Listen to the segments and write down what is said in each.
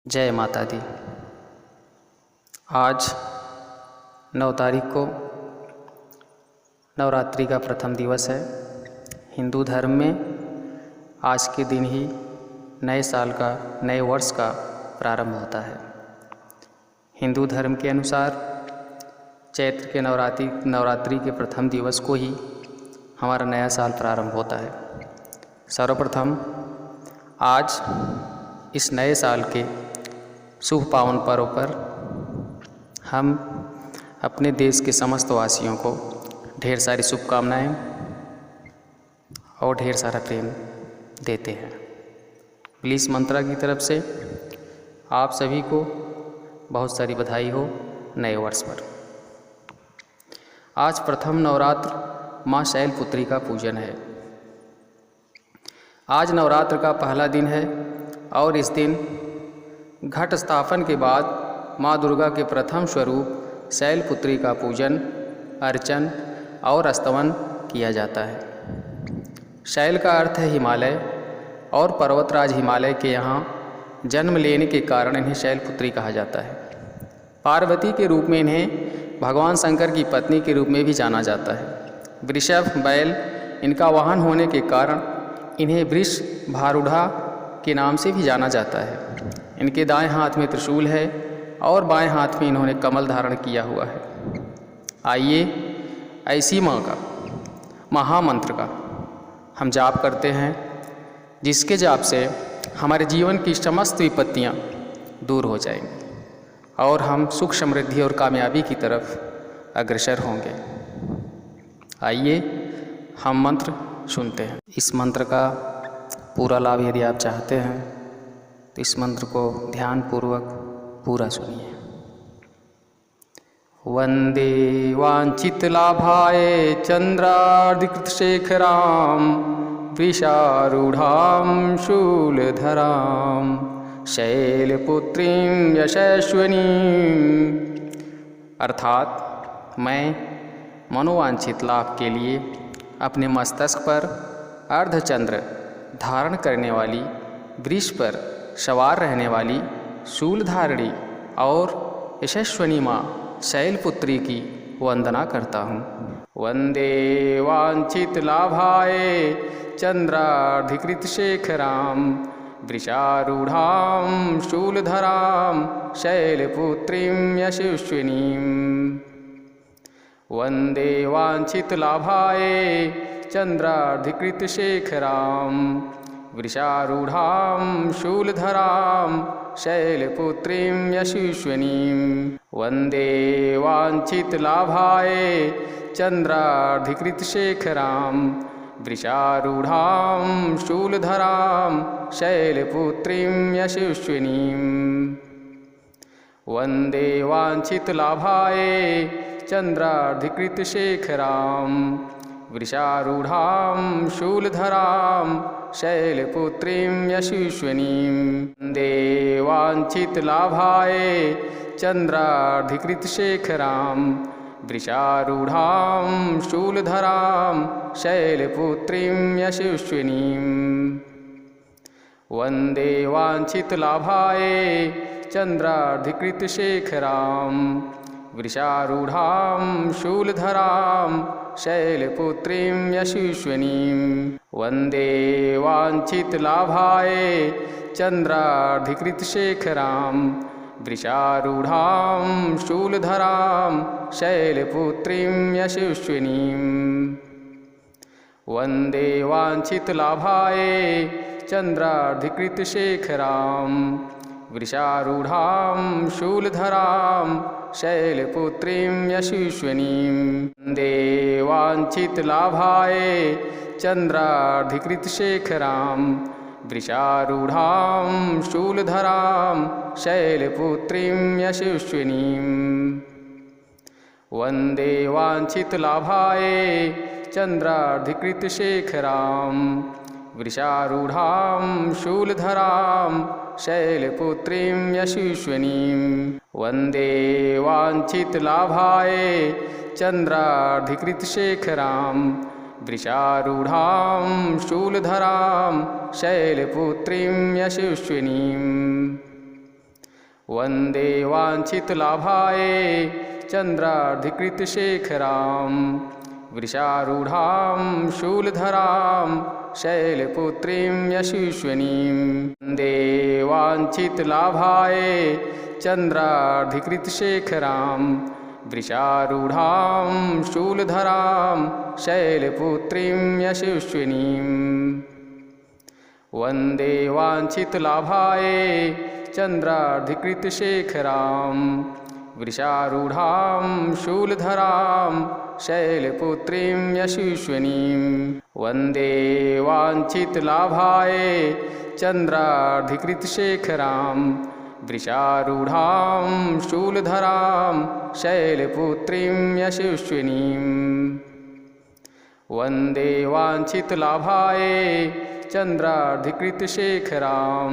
जय माता दी। आज 9 तारीख को नवरात्रि का प्रथम दिवस है। हिंदू धर्म में आज के दिन ही नए साल का, नए वर्ष का प्रारंभ होता है। हिंदू धर्म के अनुसार चैत्र के नवरात्रि के प्रथम दिवस को ही हमारा नया साल प्रारंभ होता है। सर्वप्रथम आज इस नए साल के शुभ पावन पर्व पर हम अपने देश के समस्त वासियों को ढेर सारी शुभकामनाएं और ढेर सारा प्रेम देते हैं। पुलिस मंत्रा की तरफ से आप सभी को बहुत सारी बधाई हो नए वर्ष पर। आज प्रथम नवरात्र माँ शैलपुत्री का पूजन है। आज नवरात्र का पहला दिन है और इस दिन घट स्थापन के बाद माँ दुर्गा के प्रथम स्वरूप शैलपुत्री का पूजन, अर्चन और स्तवन किया जाता है। शैल का अर्थ है हिमालय और पर्वतराज हिमालय के यहाँ जन्म लेने के कारण इन्हें शैलपुत्री कहा जाता है। पार्वती के रूप में इन्हें भगवान शंकर की पत्नी के रूप में भी जाना जाता है। वृषभ बैल इनका वाहन होने के कारण इन्हें वृष भारूढ़ा के नाम से भी जाना जाता है। इनके दाएं हाथ में त्रिशूल है और बाएं हाथ में इन्होंने कमल धारण किया हुआ है। आइए ऐसी माँ का महामंत्र का हम जाप करते हैं, जिसके जाप से हमारे जीवन की समस्त विपत्तियाँ दूर हो जाएंगी और हम सुख, समृद्धि और कामयाबी की तरफ अग्रसर होंगे। आइए हम मंत्र सुनते हैं। इस मंत्र का पूरा लाभ यदि आप चाहते हैं तो इस मंत्र को ध्यानपूर्वक पूरा सुनिए। वंदे वांछित लाभाय चंद्रार्धिकृत शेखराम वृषारूढ़ां शूलधरां शैलपुत्रीं यशस्विनीं। अर्थात मैं मनोवांछित लाभ के लिए अपने मस्तक पर अर्धचंद्र धारण करने वाली, वृष पर सवार रहने वाली शूलधारिणी और यशस्विनी माँ शैलपुत्री की वंदना करता हूँ। वंदे वांछित लाभाय चंद्रार्धिकृत शेखरां वृषारूढ़ां शूलधरां शैलपुत्रीं यशस्विनीं। वंदे वांछित लाभाय चंद्रार्धिकृत शेखरां वृषारूढ़ां शूलधरां शैलपुत्रीं यशस्विनीं। वंदे वांछित लाभाय चंद्रार्धिकृत शेखरां वृषारूढ़ां शूलधरां शैलपुत्रीं यशस्विनीं। वंदे वांछित लाभाय चंद्रार्धिकृत शेखरां वृषारूढ़ां शूलधरां शैलपुत्रीं यशस्विनीं। वंदे वांछित लाभाय चंद्रार्धिकृत शेखरां वृषारूढ़ां शूलधरां शैलपुत्रीं यशस्विनीं। वंदे वांछित लाभाय चंद्रार्धिकृत शेखरां वृषारूढ़ां शूलधरां शैलपुत्रीं यशस्विनीं। वंदे वांछित लाभाय चंद्रार्धिकृत शेखरां वृषारूढ़ां शूलधरां शैलपुत्रीं यशस्विनीं। वंदे वांछित लाभाय चंद्रार्धिकृत शेखरां वृषारूढ़ां शूलधरां शैलपुत्रीं यशस्विनीं। वंदे वांछित लाभाय चंद्रार्धिकृत शेखरां वृषारूढ़ां शूलधरां शैलपुत्रीं यशस्विनीं। वंदे वांछित लाभाय चंद्रार्धिकृत शेखरां वृषारूढ़ां शूलधरां शैलपुत्रीं यशस्विनीं। वंदे वांछित लाभाय चंद्रार्धिकृत शेखरां वृषारूढ़ां शूलधरां शैलपुत्रीं यशस्विनीं। वन्दे वाञ्छितलाभाय चन्द्रार्धिकृतशेखरां वृषारूढां शूलधरां शैलपुत्रीं यशस्विनीं। वन्दे वाञ्छितलाभाय चन्द्रार्धिकृतशेखरां वृषारूढां शूलधरां शैलपुत्रीं यशस्विनीं। वन्दे वाञ्छितलाभाय चन्द्रार्धिकृतशेखरां वृषारूढां शूलधरां शैलपुत्रीं यशस्विनीं। वन्दे वाञ्छितलाभाय चन्द्रार्धिकृतशेखरां वृषारूढां शूलधरां शैलपुत्रीं यशस्विनीं। वन्दे वाञ्छितलाभाय चन्द्रार्धिकृतशेखरां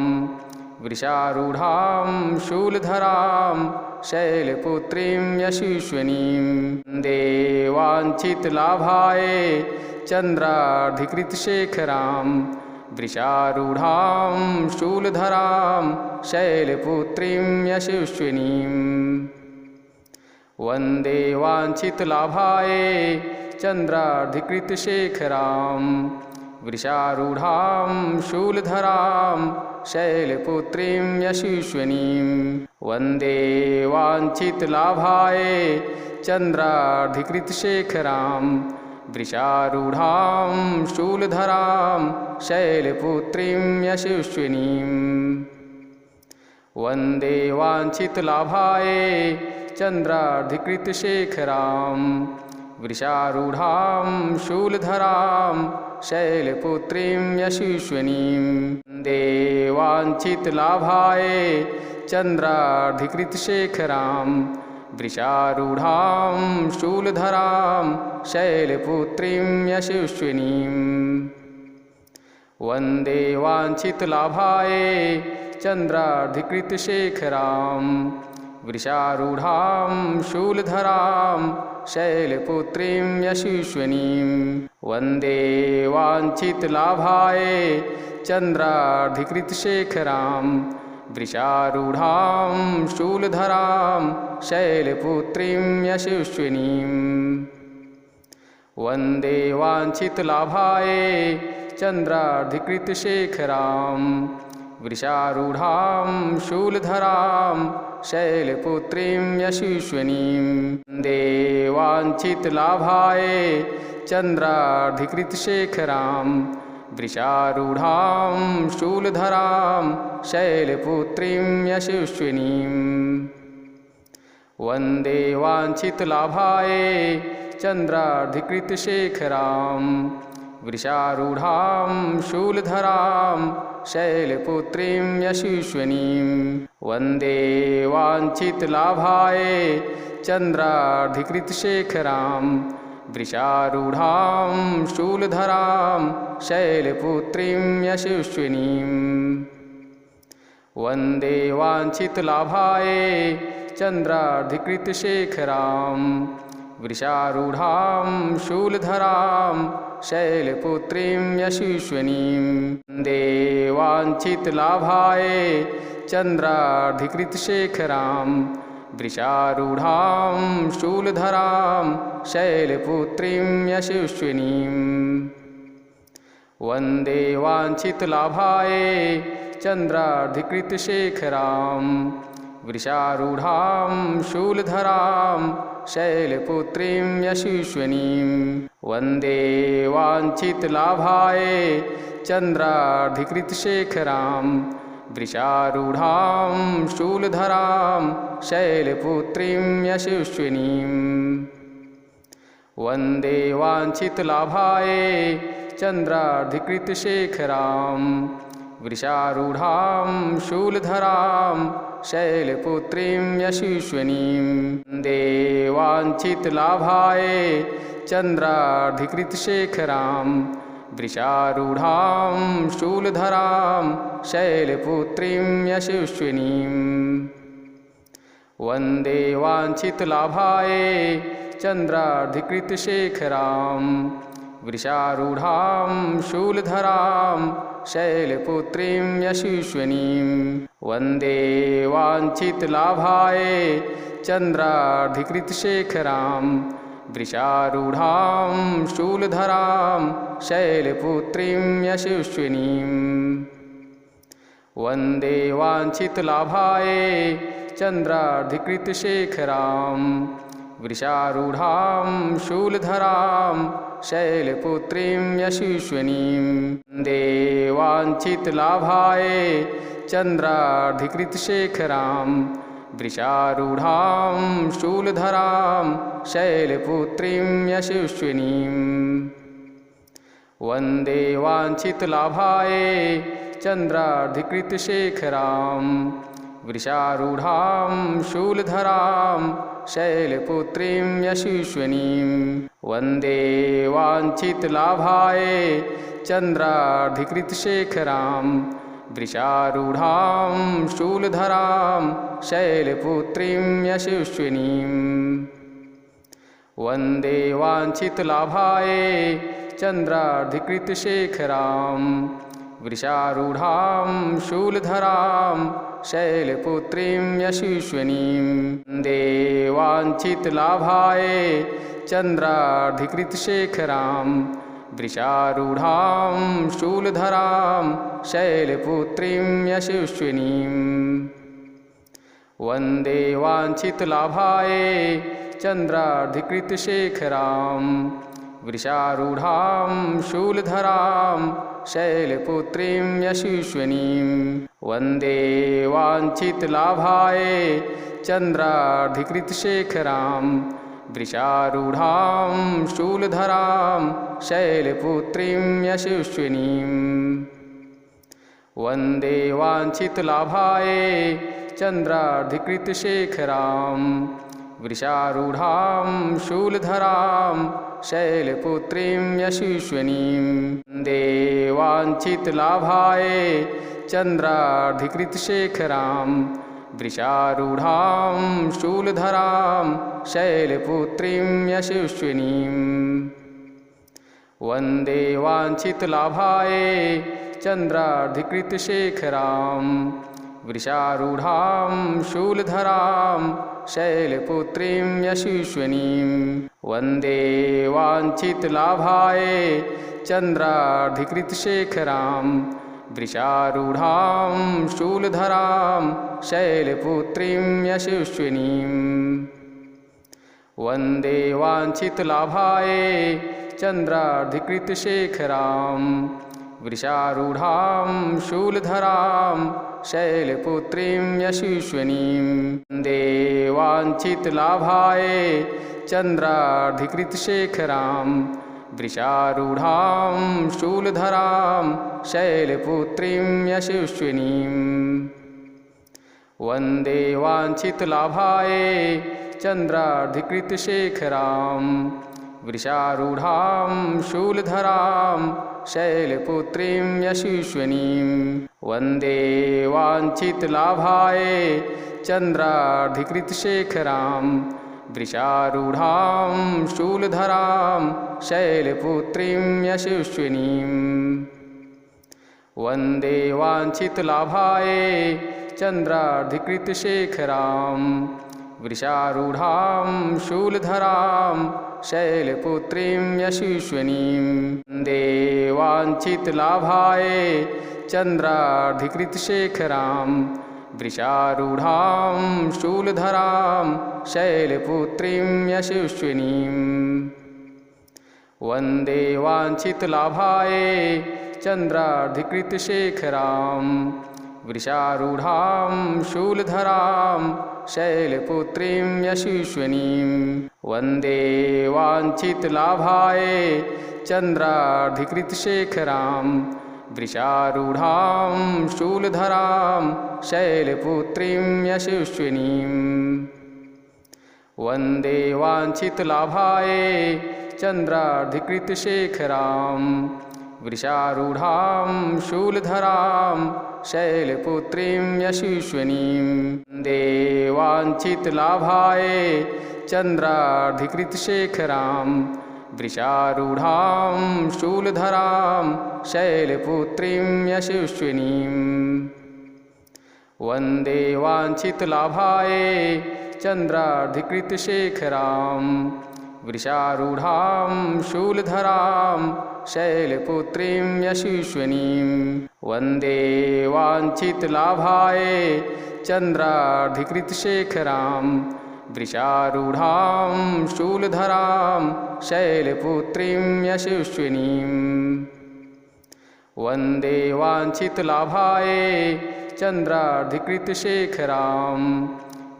वृषारूढां शूलधरां शैलपुत्रीं यशस्विनीं। वन्दे वाञ्छितलाभाय चन्द्रार्धिकृतशेखरां वृषारूढां शूलधरां शैलपुत्रीं यशस्विनीं। वन्दे वाञ्छितलाभाय चन्द्रार्धिकृतशेखरां वृषारूढां शूलधरां शैलपुत्रीं यशस्विनीं। वन्दे वाञ्छितलाभाय चन्द्रार्धिकृतशेखरां वृषारूढां शूलधरां शैलपुत्रीं यशस्विनीं। वन्दे वाञ्छितलाभाय चन्द्रार्धिकृतशेखरां वृषारूढां शूलधरां शैलपुत्रीं यशस्विनीं। वन्दे वाञ्छितलाभाय चन्द्रार्धिकृतशेखरां वृषारूढां शूलधरां शैलपुत्रीं यशस्विनीं। वन्दे वाञ्छितलाभाय चन्द्रार्धिकृतशेखरां वृषारूढां शूलधरां शैलपुत्रीं यशस्विनीं। वन्दे वाञ्छितलाभाय चन्द्रार्धिकृतशेखरां वृषारूढां शूलधरां शैलपुत्रीं यशस्विनीं। वन्दे वाञ्छितलाभाय चन्द्रार्धिकृतशेखरां वृषारूढां शूलधरां शैलपुत्रीं यशस्विनीं। वन्दे वाञ्छितलाभाय चन्द्रार्धिकृतशेखरां वृषारूढां शूलधरां शैलपुत्रीं यशस्विनीं। वन्दे वाञ्छितलाभाय चन्द्रार्धिकृतशेखरां वृषारूढां शूलधरां शैलपुत्रीं यशस्विनीं। वन्दे वाञ्छितलाभाय चन्द्रार्धिकृतशेखरां वृषारूढां शूलधरां शैलपुत्रीं यशस्विनीं। वन्दे वाञ्छितलाभाय चन्द्रार्धिकृतशेखरां वृषारूढां शूलधरां शैलपुत्रीं यशस्विनीं। वन्दे वाञ्छितलाभाय चन्द्रार्धिकृतशेखरां वृषारूढां शूलधरां शैलपुत्रीं यशस्विनीं। वन्दे वाञ्छितलाभाय चन्द्रार्धिकृतशेखरां वृषारूढां शूलधरां शैलपुत्रीं यशस्विनीं। वन्दे वाञ्छितलाभाय चन्द्रार्धिकृतशेखरां वृषारूढां शूलधरां शैलपुत्रीं यशस्विनीं। वन्दे वाञ्छितलाभाय चन्द्रार्धिकृतशेखरां वृषारूढां शूलधरां शैलपुत्रीं यशस्विनीं। वन्दे वाञ्छितलाभाय चन्द्रार्धिकृतशेखरां वृषारूढां शूलधरां शैलपुत्रीं यशस्विनीं। वन्दे वाञ्छितलाभाय चन्द्रार्धिकृतशेखरां वृषारूढां शूलधरां शैलपुत्रीं यशस्विनीं। वन्दे वाञ्छितलाभाय चन्द्रार्धिकृतशेखरां वृषारूढां शूलधरां शैलपुत्रीं यशस्विनीम् वन्दे वाञ्छितलाभाय चन्द्रार्धिकृतशेखरां वृषारूढां शूलधरां शैलपुत्रीं यशस्विनीं वन्दे वाञ्छितलाभाय चन्द्रार्धिकृतशेखरां वृषारूढां शूलधरां शैलपुत्रीं यशस्विनीं वन्दे वाञ्छितलाभाय चन्द्रार्धिकृतशेखरां वृषारूढां शूलधरां शैलपुत्रीं यशस्विनीं वन्दे वाञ्छितलाभाय चन्द्रार्धिकृतशेखरां वृषारूढां शूलधरां शैलपुत्रीं यशस्विनीं वन्दे वाञ्छितलाभाय चन्द्रार्धिकृतशेखरां वृषारूढां शूलधरां शैलपुत्रीं यशस्विनीं वन्दे वाञ्छितलाभाय चन्द्रार्धिकृतशेखरां वृषारूढां शूलधरां शैलपुत्रीं यशस्विनीं वन्दे वाञ्छितलाभाय चन्द्रार्धिकृतशेखरां वृषारूढां शूलधरां शैलपुत्रीं यशस्विनीं वन्दे वाञ्छितलाभाय चन्द्रार्धिकृतशेखरां वृषारूढां शूलधरां शैलपुत्रीं यशस्विनीं वन्दे वाञ्छितलाभाय चन्द्रार्धिकृतशेखरां वृषारूढां शूलधरां शैलपुत्रीं यशस्विनीं वन्दे वाञ्छितलाभाय चन्द्रार्धिकृतशेखरां वृषारूढां शूलधरां शैलपुत्रीं यशस्विनीं वन्दे वाञ्छितलाभाय चन्द्रार्धिकृतशेखरां वृषारूढां शूलधरां शैलपुत्रीं यशस्विनीं वन्दे वाञ्छितलाभाय चन्द्रार्धिकृतशेखरां वृषारूढां शूलधरां शैलपुत्रीं यशस्विनीं वन्दे वाञ्छितलाभाय चन्द्रार्धिकृतशेखरां वृषारूढां शूलधरां शैलपुत्रीं यशस्विनीं वन्दे वाञ्छितलाभाय चन्द्रार्धिकृतशेखरां वृषारूढां शूलधरां शैलपुत्रीं यशस्विनीं वन्दे वाञ्छितलाभाय चन्द्रार्धिकृतशेखरां वृषारूढां शूलधरां शैलपुत्रीं यशस्विनीं वन्दे वाञ्छितलाभाय चन्द्रार्धिकृतशेखरां वृषारूढां शूलधरां शैलपुत्रीं यशस्विनीं वन्दे वाञ्छितलाभाय चन्द्रार्धिकृतशेखरां वृषारूढां शूलधरां शैलपुत्रीं यशस्विनीं वन्दे वाञ्छितलाभाय चन्द्रार्धिकृतशेखरां वृषारूढां शूलधरां शैलपुत्रीं यशस्विनीं वन्दे वाञ्छितलाभाय चन्द्रार्धिकृतशेखरां वृषारूढां शूलधरां शैलपुत्रीं यशस्विनीं वन्दे वाञ्छितलाभाय चन्द्रार्धिकृतशेखरां वृषारूढां शूलधरां शैलपुत्रीं यशस्विनीं वन्दे वाञ्छितलाभाय चन्द्रार्धिकृतशेखरां वृषारूढां शूलधरां शैलपुत्रीं यशस्विनीं वन्दे वाञ्छितलाभाय चन्द्रार्धिकृतशेखरां वृषारूढां शूलधरां शैलपुत्रीं यशस्विनीं वन्दे वाञ्छितलाभाय चन्द्रार्धिकृतशेखरां वृषारूढां शूलधरां शैलपुत्रीं यशस्विनीं वन्दे वाञ्छितलाभाय चन्द्रार्धिकृतशेखरां वृषारूढां शूलधरां शैलपुत्रीं यशस्विनीं वन्दे वाञ्छितलाभाय चन्द्रार्धिकृतशेखरां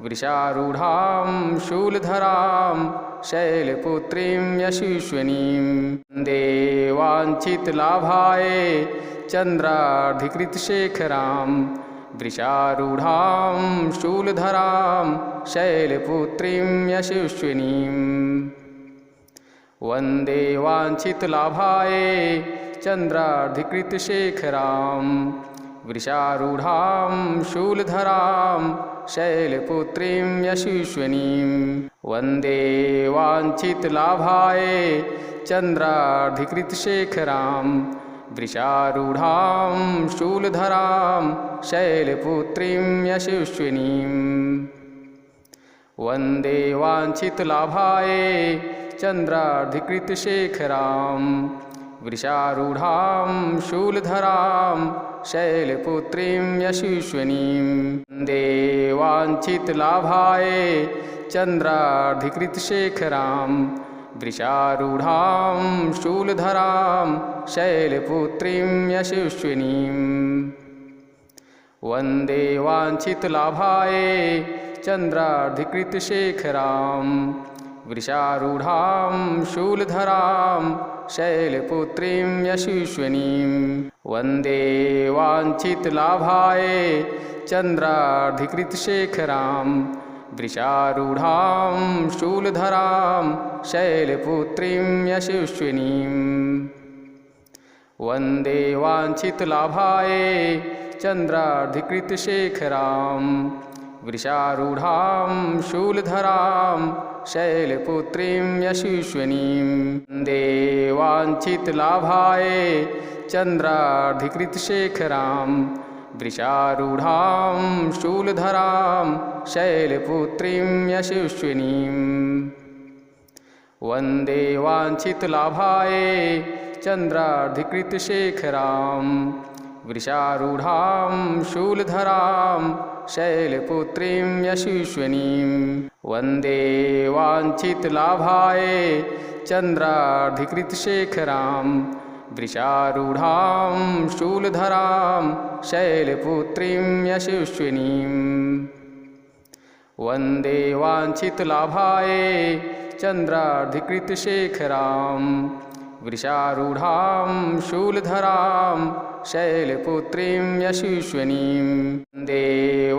वृषारूढां शूलधरां शैलपुत्रीं यशस्विनीं वन्दे वाञ्छितलाभाय चन्द्रार्धिकृतशेखरां वृषारूढां शूलधरां शैलपुत्रीं यशस्विनीं वन्दे वाञ्छितलाभाय चन्द्रार्धिकृतशेखरां वृषारूढां शूलधरां शैलपुत्रीं यशस्विनीं वन्दे वाञ्छितलाभाय चन्द्रार्धिकृतशेखरां वृषारूढां शूलधरां शैलपुत्रीं यशस्विनीं वन्दे वाञ्छितलाभाय चन्द्रार्धिकृतशेखरां वृषारूढां शूलधरां शैलपुत्रीं यशस्विनीं वन्दे वाञ्छितलाभाय चन्द्रार्धिकृतशेखरां वृषारूढां शूलधरां शैलपुत्रीं यशस्विनीं वन्दे वाञ्छितलाभाय चन्द्रार्धिकृतशेखरां वृषारूढां शूलधरां शैलपुत्रीं यशस्विनीं वन्दे वाञ्छितलाभाय चन्द्रार्धिकृतशेखरां वृषारूढां शूलधरां शैलपुत्रीं यशस्विनीं वन्दे वाञ्छितलाभाय चन्द्रार्धिकृतशेखरां वृषारूढां शूलधरां शैलपुत्रीं यशस्विनीं वन्दे वाञ्छितलाभाय चन्द्रार्धिकृतशेखरां वृषारूढां शूलधरां शैलपुत्रीं यशस्विनीं वन्दे वाञ्छितलाभाय चन्द्रार्धिकृतशेखरां वृषारूढां शूलधरां शैलपुत्रीं यशस्विनीं वन्दे वाञ्छितलाभाय चन्द्रार्धिकृतशेखरां वृषारूढां शूलधरां शैलपुत्रीं यशस्विनीं वन्दे वाञ्छितलाभाय चन्द्रार्धिकृतशेखरां वृषारूढां शूलधरां शैलपुत्रीं यशस्विनीं वन्दे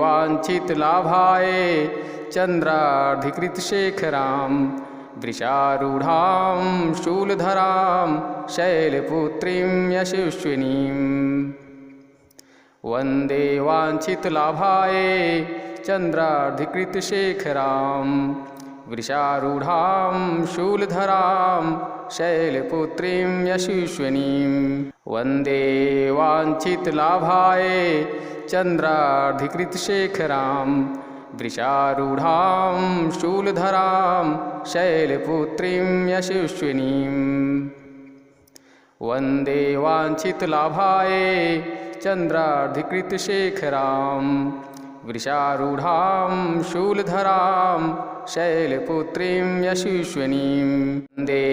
वाञ्छितलाभाय चन्द्रार्धिकृतशेखरां वृषारूढां शूलधरां शैलपुत्रीं यशस्विनीं वन्दे वाञ्छितलाभाय चन्द्रार्धिकृतशेखरां वृषारूढां शूलधरां शैलपुत्रीं यशस्विनीं वन्दे वाञ्छितलाभाय चन्द्रार्धिकृतशेखरां वृषारूढां शूलधरां शैलपुत्रीं यशस्विनीं वन्दे वाञ्छितलाभाय चन्द्रार्धिकृतशेखरां वृषारूढां शूलधरां शैलपुत्रीं यशस्विनीं वन्दे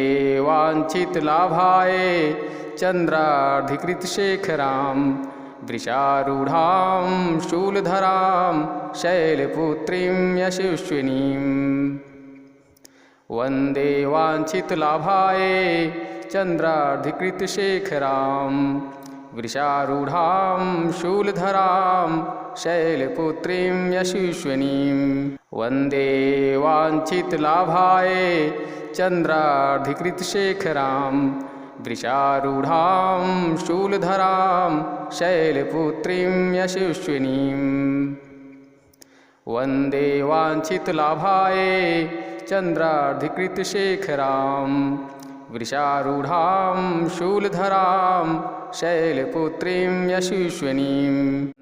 वाञ्छितलाभाय चन्द्रार्धिकृतशेखरां वृषारूढां शूलधरां शैलपुत्रीं यशस्विनीं वन्दे वाञ्छितलाभाय चन्द्रार्धिकृतशेखरां वृषारूढां शूलधरां शैलपुत्रीं यशस्विनीं वन्दे वाञ्छितलाभाय चन्द्रार्धिकृतशेखरां वृषारूढां शूलधरां शैलपुत्रीं यशस्विनीं वन्दे वाञ्छितलाभाय चन्द्रार्धिकृतशेखरां वृषारूढां शूलधरां शैलपुत्रीं यशस्विनीं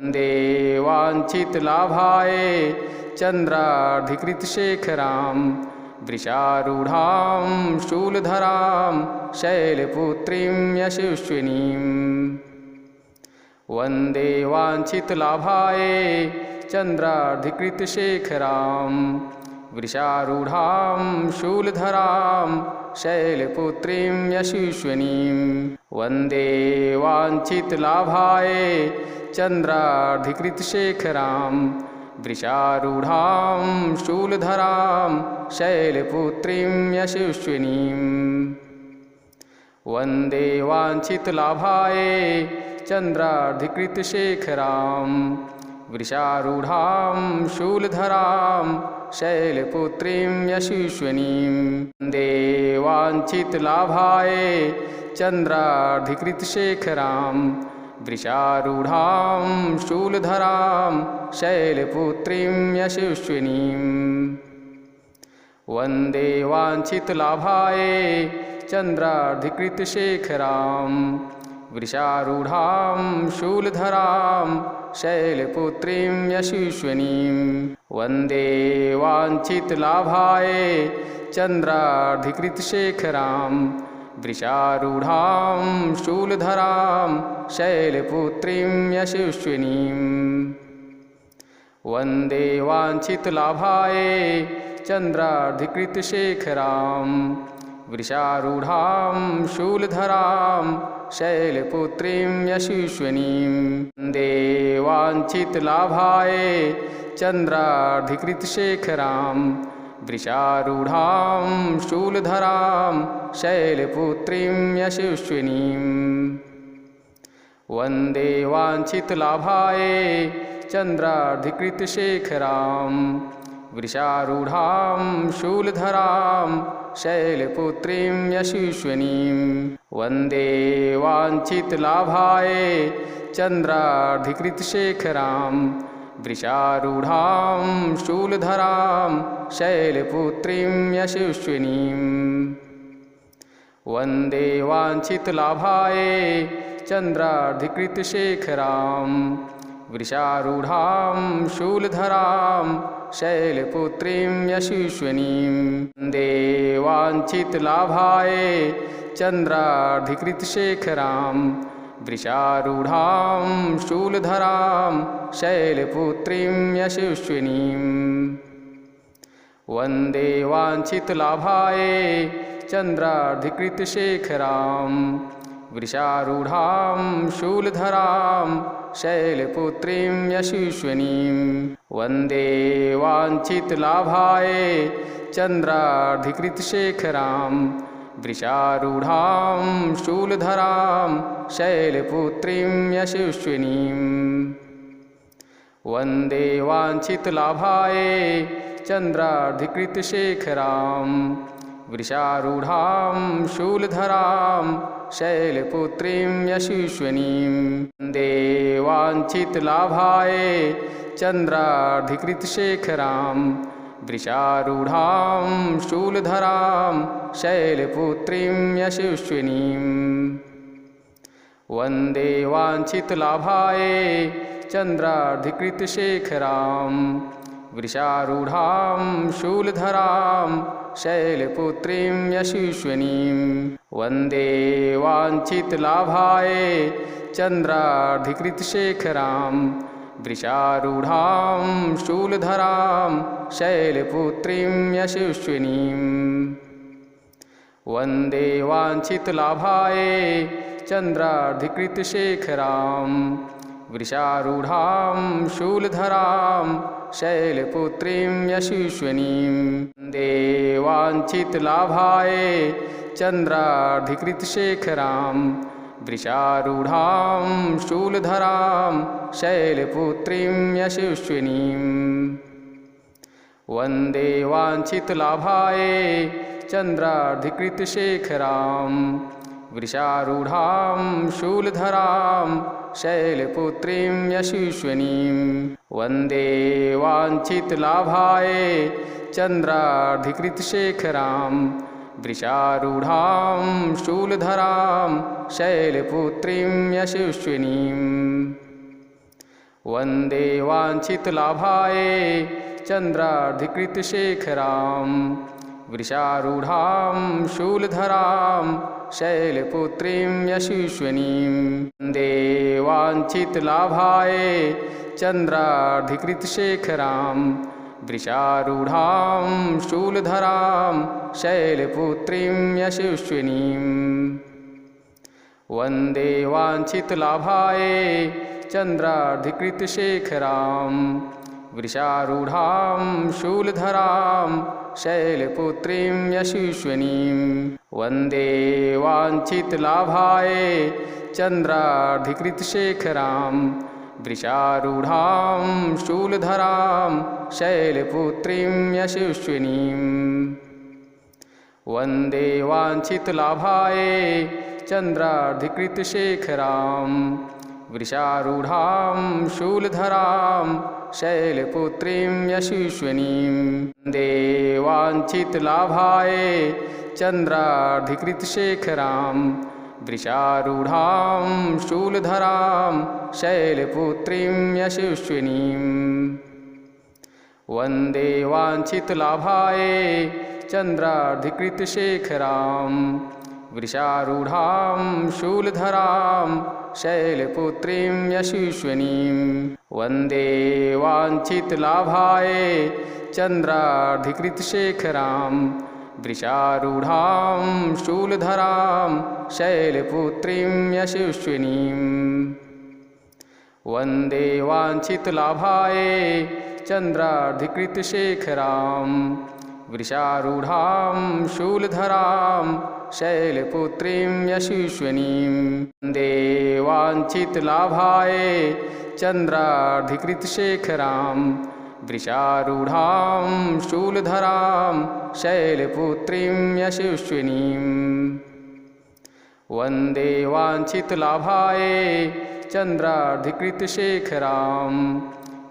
वन्दे वाञ्छितलाभाय चन्द्रार्धिकृतशेखरां वृषारूढां शूलधरां शैलपुत्रीं यशस्विनीं वन्दे वाञ्छितलाभाय चन्द्रार्धिकृतशेखरां वृषारूढां शूलधरां शैलपुत्रीं यशस्विनीं वन्दे वाञ्छितलाभाय चन्द्रार्धिकृतशेखरां वृषारूढां शूलधरां शैलपुत्रीं यशस्विनीं वन्दे वाञ्छितलाभाय चन्द्रार्धिकृतशेखरां वृषारूढां शूलधरां शैलपुत्रीं यशस्विनीं वन्दे वाञ्छितलाभाय चन्द्रार्धिकृतशेखरां वृषारूढां शूलधरां शैलपुत्रीं यशस्विनीं वन्दे वाञ्छितलाभाय चन्द्रार्धिकृतशेखरां वृषारूढां शूलधरां शैलपुत्रीं यशस्विनीं वन्दे वाञ्छितलाभाय चन्द्रार्धिकृतशेखरां वृषारूढां शूलधरां शैलपुत्रीं यशस्विनीं वन्दे वाञ्छितलाभाय चन्द्रार्धिकृतशेखरां वृषारूढां शूलधरां शैलपुत्रीं यशस्विनीं वन्दे वाञ्छितलाभाय चन्द्रार्धिकृतशेखरां वृषारूढां शूलधरां शैलपुत्रीं यशस्विनीं वन्दे वाञ्छितलाभाय चन्द्रार्धिकृतशेखरां वृषारूढां शूलधरां शैलपुत्रीं यशस्विनीं वन्दे वाञ्छितलाभाय चन्द्रार्धिकृतशेखरां वृषारूढां शूलधरां शैलपुत्रीं यशस्विनीं वन्दे वाञ्छितलाभाय चन्द्रार्धिकृतशेखरां वृषारूढां शूलधरां शैलपुत्रीं यशस्विनीं वन्दे वाञ्छितलाभाय चन्द्रार्धिकृतशेखरां वृषारूढां शूलधरां शैलपुत्रीं यशस्विनीं वन्दे वाञ्छितलाभाय चन्द्रार्धिकृतशेखरां वृषारूढां शूलधरां शैलपुत्रीं यशस्विनीं वन्दे वाञ्छितलाभाय चन्द्रार्धिकृतशेखरां वृषारूढां शूलधरां शैलपुत्रीं यशस्विनीं वन्दे वाञ्छितलाभाय चन्द्रार्धिकृतशेखरां वृषारूढां शूलधरां शैलपुत्रीं यशस्विनीं वन्दे वाञ्छितलाभाय चन्द्रार्धिकृतशेखरां वृषारूढां शूलधरां शैलपुत्रीं यशस्विनीं वन्दे वाञ्छितलाभाय चन्द्रार्धिकृतशेखरां वृषारूढां शूलधरां शैलपुत्रीं यशस्विनीं वन्दे वाञ्छितलाभाय चन्द्रार्धिकृतशेखरां वृषारूढां शूलधरां शैलपुत्रीं यशस्विनीं वन्दे वाञ्छितलाभाय चन्द्रार्धिकृतशेखरां वृषारूढां शूलधरां शैलपुत्रीं यशस्विनीं वन्दे वाञ्छितलाभाय चन्द्रार्धिकृतशेखरां वृषारूढां शूलधरां शैलपुत्रीं यशस्विनीं वन्दे वाञ्छितलाभाय चन्द्रार्धिकृतशेखरां वृषारूढां शूलधरां शैलपुत्रीं यशस्विनीं वन्दे वाञ्छितलाभाय चन्द्रार्धिकृतशेखरां वृषारूढां शूलधरां शैलपुत्रीं यशस्विनीम् वन्दे वाञ्छितलाभाय चन्द्रार्धिकृतशेखरां वृषारूढां शूलधरां शैलपुत्रीं यशस्विनीं वन्दे वाञ्छितलाभाय चन्द्रार्धिकृतशेखरां वृषारूढां शूलधरां शैलपुत्रीं यशस्विनीं वन्दे वाञ्छितलाभाय चन्द्रार्धिकृतशेखरां वृषारूढां शूलधरां शैलपुत्रीं यशस्विनीं वन्दे वाञ्छितलाभाय चन्द्रार्धिकृतशेखरां वृषारूढां शूलधरां शैलपुत्रीं यशस्विनीं वन्दे वाञ्छितलाभाय चन्द्रार्धिकृतशेखरां वृषारूढां शूलधरां शैलपुत्रीं यशस्विनीं वन्दे वाञ्छितलाभाय चन्द्रार्धिकृतशेखरां वृषारूढां शूलधरां शैलपुत्रीं यशस्विनीं वन्दे वाञ्छितलाभाय चन्द्रार्धिकृतशेखरां वृषारूढां शूलधरां शैलपुत्रीं यशस्विनीं वन्दे वाञ्छितलाभाय चन्द्रार्धिकृतशेखरां वृषारूढां शूलधरां शैलपुत्रीं यशस्विनीं वन्दे वाञ्छितलाभाय चन्द्रार्धिकृतशेखरां वृषारूढां शूलधरां शैलपुत्रीं यशस्विनीं वन्दे वाञ्छितलाभाय चन्द्रार्धिकृतशेखरां वृषारूढां शूलधरां शैलपुत्रीं यशस्विनीं वन्दे वाञ्छितलाभाय चन्द्रार्धिकृतशेखरां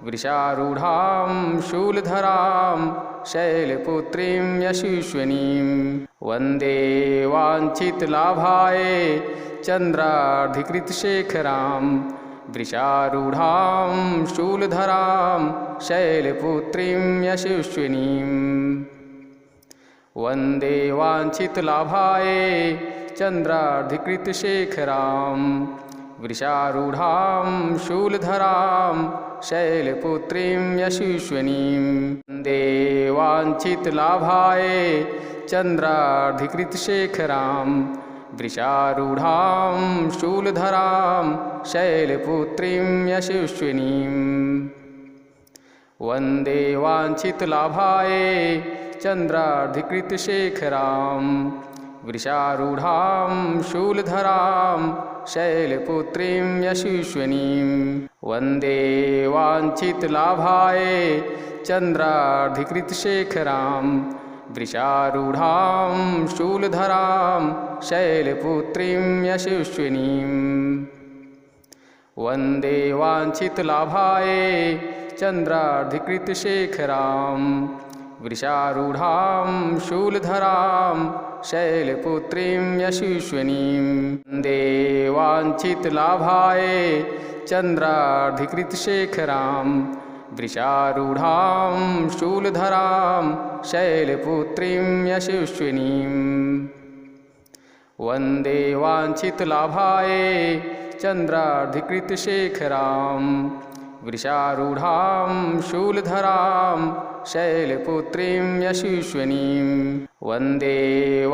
वृषारूढां शूलधरां शैलपुत्रीं यशस्विनीं वन्दे वाञ्छितलाभाय चन्द्रार्धिकृतशेखरां वृषारूढां शूलधरां शैलपुत्रीं यशस्विनीं वन्दे वाञ्छितलाभाय चन्द्रार्धिकृतशेखरां वृषारूढां शूलधरां शैलपुत्रीं यशस्विनीं वन्दे वाञ्छितलाभाय चन्द्रार्धिकृतशेखरां वृषारूढां शूलधरां शैलपुत्रीं यशस्विनीं वन्दे वाञ्छितलाभाय चन्द्रार्धिकृतशेखरां वृषारूढां शूलधरां शैलपुत्रीं यशस्विनीं वन्दे वाञ्छितलाभाय चन्द्रार्धिकृतशेखरां वृषारूढां शूलधरां शैलपुत्रीं यशस्विनीं वन्दे वाञ्छितलाभाय चन्द्रार्धिकृतशेखरां वृषारूढां शूलधरां शैलपुत्रीं यशस्विनीं वन्दे वाञ्छितलाभाय चन्द्रार्धिकृतशेखरां वृषारूढां शूलधरां शैलपुत्रीं यशस्विनीं वन्दे वाञ्छितलाभाय चन्द्रार्धिकृतशेखरां वृषारूढां शूलधरां शैलपुत्रीं यशस्विनीं वन्दे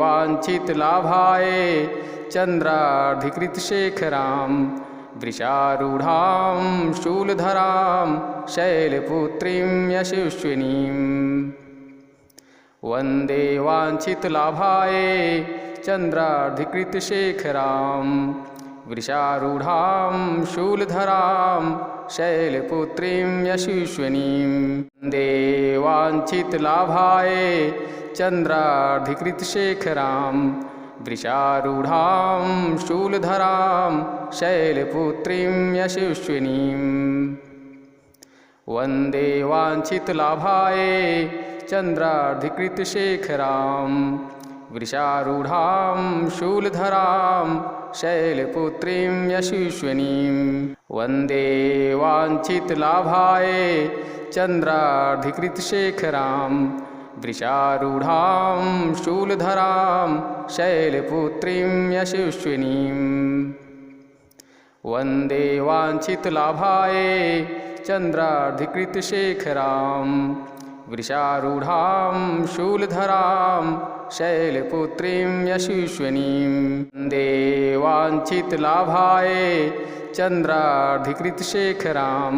वाञ्छितलाभाय चन्द्रार्धिकृतशेखरां वृषारूढां शूलधरां शैलपुत्रीं यशस्विनीं वन्दे वाञ्छितलाभाय चन्द्रार्धिकृतशेखरां वृषारूढां शूलधरां शैलपुत्रीं यशस्विनीं वन्दे वाञ्छितलाभाय चन्द्रार्धिकृतशेखरां वृषारूढां शूलधरां शैलपुत्रीं यशस्विनीं वन्दे वाञ्छितलाभाय चन्द्रार्धिकृतशेखरां वृषारूढां शूलधरां शैलपुत्रीं यशस्विनीं वन्दे वाञ्छितलाभाय चन्द्रार्धिकृतशेखरां वृषारूढां शूलधरां शैलपुत्रीं यशस्विनीं वन्दे वाञ्छितलाभाय चन्द्रार्धिकृतशेखरां वृषारूढां शूलधरां शैलपुत्रीं यशस्विनीं वन्दे वाञ्छितलाभाय चन्द्रार्धिकृतशेखरां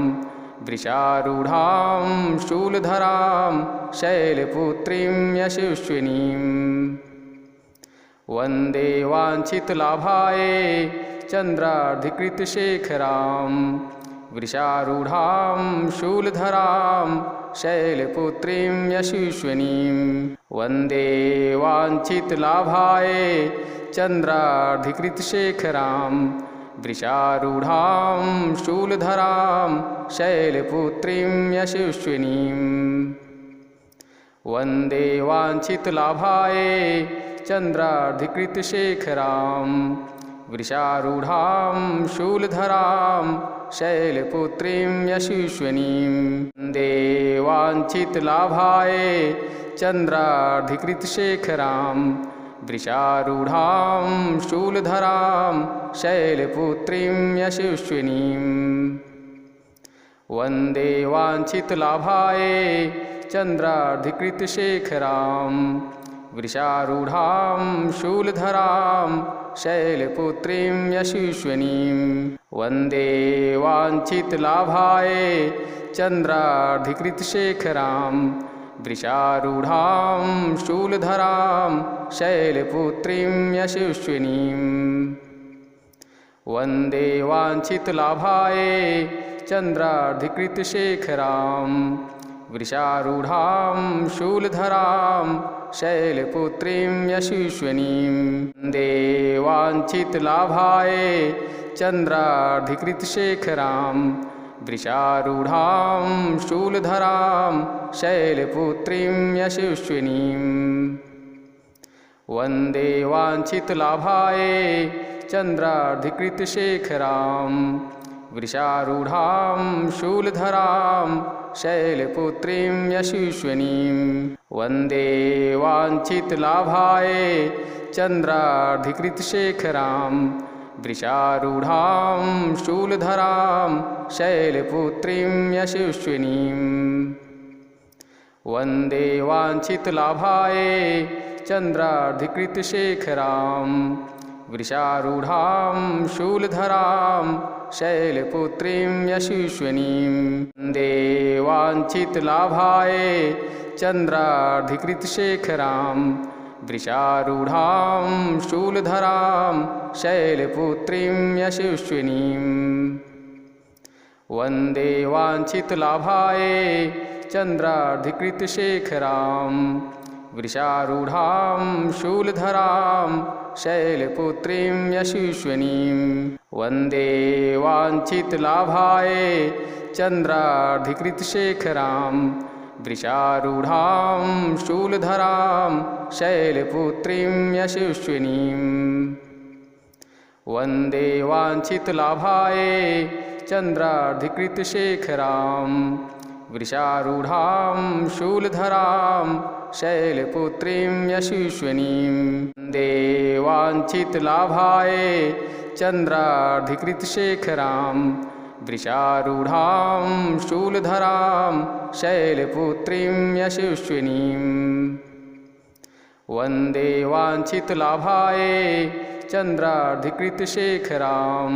वृषारूढां शूलधरां शैलपुत्रीं यशस्विनीं वन्दे वाञ्छितलाभाय चन्द्रार्धिकृतशेखरां वृषारूढां शूलधरां शैलपुत्रीं यशस्विनीं वन्दे वाञ्छितलाभाय चन्द्रार्धिकृतशेखरां वृषारूढां शूलधरां शैलपुत्रीं यशस्विनीं वन्दे वाञ्छितलाभाय चन्द्रार्धिकृतशेखरां वृषारूढां शूलधरां शैलपुत्रीं यशस्विनीं वन्दे वाञ्छितलाभाय चन्द्रार्धिकृतशेखरां वृषारूढां शूलधरां शैलपुत्रीं यशस्विनीं वन्दे वाञ्छितलाभाय चन्द्रार्धिकृतशेखरां वृषारूढां शूलधरां शैलपुत्रीं यशस्विनीं वन्दे वाञ्छितलाभाय चन्द्रार्धिकृतशेखरां वृषारूढां शूलधरां शैलपुत्रीं यशस्विनीं वन्दे वाञ्छितलाभाय चन्द्रार्धिकृतशेखरां वृषारूढां शूलधरां शैलपुत्रीं यशस्विनीं वन्दे वाञ्छितलाभाय चन्द्रार्धिकृतशेखरां वृषारूढां शूलधरां शैलपुत्रीं यशस्विनीं वन्दे वाञ्छितलाभाय चन्द्रार्धिकृतशेखरां वृषारूढां शूलधरां शैलपुत्रीं यशस्विनीं वन्दे वाञ्छितलाभाय चन्द्रार्धिकृतशेखरां वृषारूढां शूलधरां शैलपुत्रीं यशस्विनीं वन्दे वाञ्छितलाभाय चन्द्रार्धिकृतशेखरां वृषारूढां शूलधरां शैलपुत्रीं यशस्विनीं वन्दे वाञ्छितलाभाय चन्द्रार्धिकृतशेखरां वृषारूढां शूलधरां शैलपुत्रीं यशस्विनीं वन्दे वाञ्छितलाभाय चन्द्रार्धिकृतशेखरां वृषारूढां शूलधरां शैलपुत्रीं यशस्विनीं वन्दे वाञ्छितलाभाय चन्द्रार्धिकृतशेखरां वृषारूढां शूलधरां शैलपुत्रीं यशस्विनीं वन्दे वाञ्छितलाभाय चन्द्रार्धिकृतशेखरां वृषारूढां शूलधरां शैलपुत्रीं यशस्विनीं वन्दे वाञ्छितलाभाय चन्द्रार्धिकृतशेखरां वृषारूढां शूलधरां शैलपुत्रीं यशस्विनीं वन्दे वाञ्छितलाभाय चन्द्रार्धिकृतशेखरां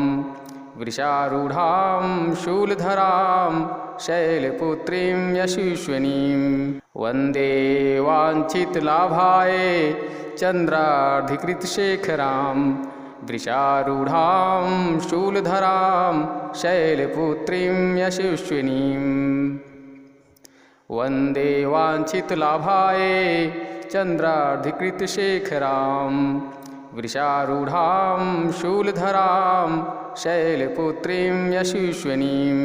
वृषारूढां शूलधरां शैलपुत्रीं यशस्विनीं वन्दे वाञ्छितलाभाय चन्द्रार्धिकृतशेखरां वृषारूढां शूलधरां शैलपुत्रीं यशस्विनीं वन्दे वाञ्छितलाभाय चन्द्रार्धिकृतशेखरां वृषारूढां शूलधरां शैलपुत्रीं यशस्विनीं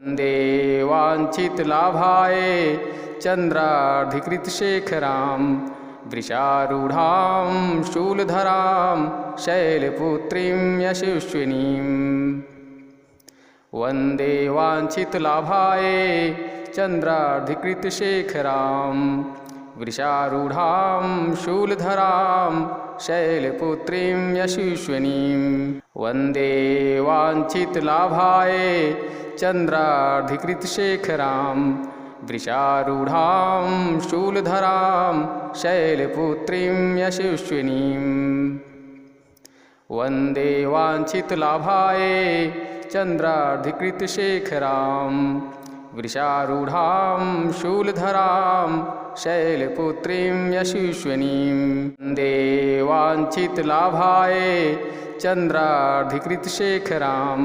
वन्दे वाञ्छितलाभाय चन्द्रार्धिकृतशेखरां वृषारूढां शूलधरां शैलपुत्रीं यशस्विनीं वन्दे वाञ्छितलाभाय चन्द्रार्धिकृतशेखरां वृषारूढां शूलधरां शैलपुत्रीं यशस्विनीं वन्दे वाञ्छितलाभाय चन्द्रार्धिकृतशेखरां वृषारूढां शूलधरां शैलपुत्रीं यशस्विनीं वन्दे वाञ्छितलाभाय चन्द्रार्धिकृतशेखरां वृषारूढां शूलधरां शैलपुत्रीं यशस्विनीं वन्दे वाञ्छितलाभाय चन्द्रार्धिकृतशेखरां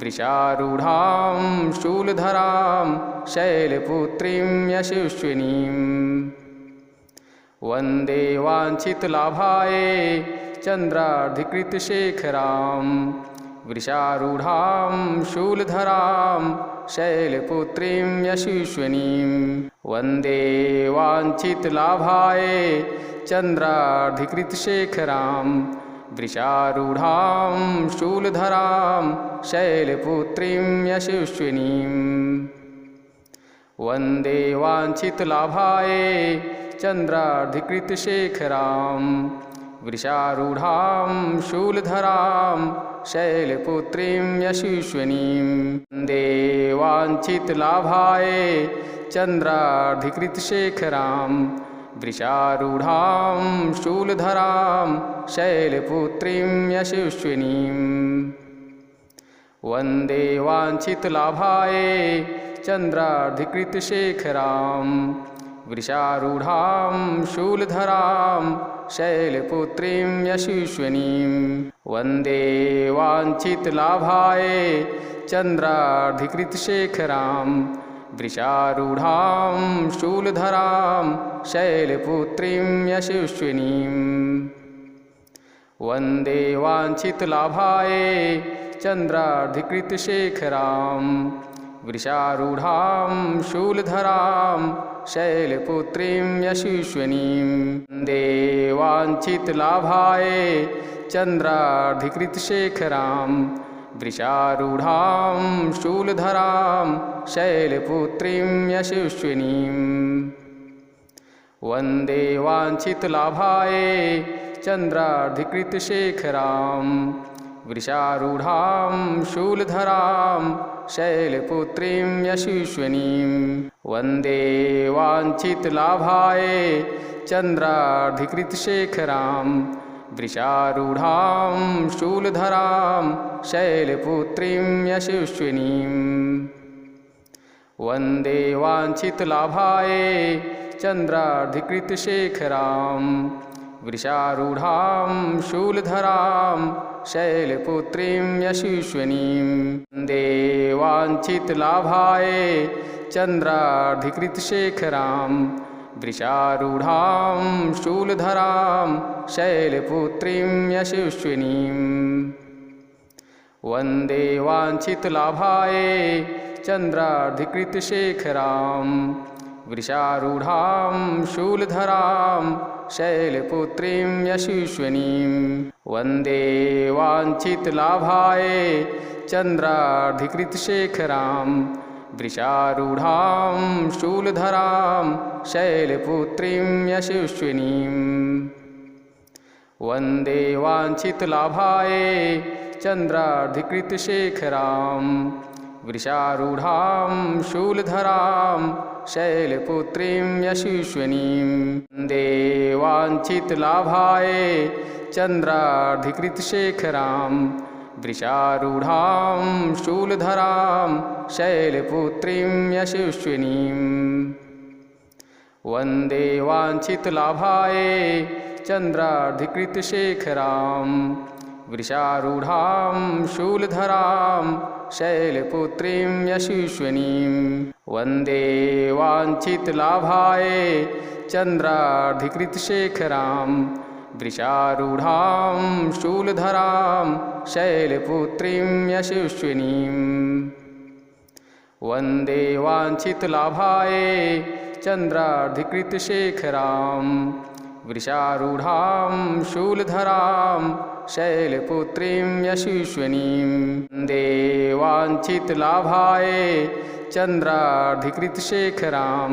वृषारूढां शूलधरां शैलपुत्रीं यशस्विनीं वन्दे वाञ्छितलाभाय चन्द्रार्धिकृतशेखरां वृषारूढां शूलधरां शैलपुत्रीं यशस्विनीं वन्दे वाञ्छितलाभाय चन्द्रार्धिकृतशेखरां वृषारूढां शूलधरां शैलपुत्रीं यशस्विनीं वन्दे वाञ्छितलाभाय चन्द्रार्धिकृतशेखरां वृषारूढां शूलधरां शैलपुत्रीं यशस्विनीं वन्दे वाञ्छितलाभाय चन्द्रार्धिकृतशेखरां वृषारूढां शूलधरां शैलपुत्रीं यशस्विनीं वन्दे वाञ्छितलाभाय चन्द्रार्धिकृतशेखरां वृषारूढां शूलधरां शैलपुत्रीं यशस्विनीं वन्दे वाञ्छितलाभाय चन्द्रार्धिकृतशेखरां वृषारूढां शूलधरां शैलपुत्रीं यशस्विनीं वन्दे वाञ्छितलाभाय चन्द्रार्धिकृतशेखरां वृषारूढां शूलधरां शैलपुत्रीं यशस्विनीं वन्दे वाञ्छितलाभाय चन्द्रार्धिकृतशेखरां वृषारूढां शूलधरां शैलपुत्रीं यशस्विनीं वन्दे वाञ्छितलाभाय चन्द्रार्धिकृतशेखरां वृषारूढां शूलधरां शैलपुत्रीं यशस्विनीं वन्दे वाञ्छितलाभाय चन्द्रार्धिकृतशेखरां वृषारूढां शूलधरां शैलपुत्रीं यशस्विनीं वन्दे वाञ्छितलाभाय चन्द्रार्धिकृतशेखरां वृषारूढां शूलधरां शैलपुत्रीं यशस्विनीं वन्दे वाञ्छितलाभाय चन्द्रार्धिकृतशेखरां वृषारूढां शूलधरां शैलपुत्रीं यशस्विनीं वन्दे वाञ्छितलाभाय चन्द्रार्धिकृतशेखरां वृषारूढां शूलधरां शैलपुत्रीं यशस्विनीं वन्दे वाञ्छितलाभाय चन्द्रार्धिकृतशेखरां वृषारूढां शूलधरां शैलपुत्रीं यशस्विनीं वन्दे वाञ्छितलाभाय चन्द्रार्धिकृतशेखरां वृषारूढां शूलधरां शैलपुत्रीं यशस्विनीं वन्दे वाञ्छितलाभाय चन्द्रार्धिकृतशेखरां वृषारूढां शूलधरां शैलपुत्रीं यशस्विनीं वन्दे वाञ्छितलाभाय चन्द्रार्धिकृतशेखरां वृषारूढां शूलधरां शैलपुत्रीं यशस्विनीं वन्दे वाञ्छितलाभाय चन्द्रार्धिकृतशेखरां वृषारूढां शूलधरां शैलपुत्रीं यशस्विनीं वन्दे वाञ्छितलाभाय चन्द्रार्धिकृतशेखरां वृषारूढां शूलधरां शैलपुत्रीं यशस्विनीं वन्दे वाञ्छितलाभाय चन्द्रार्धिकृतशेखरां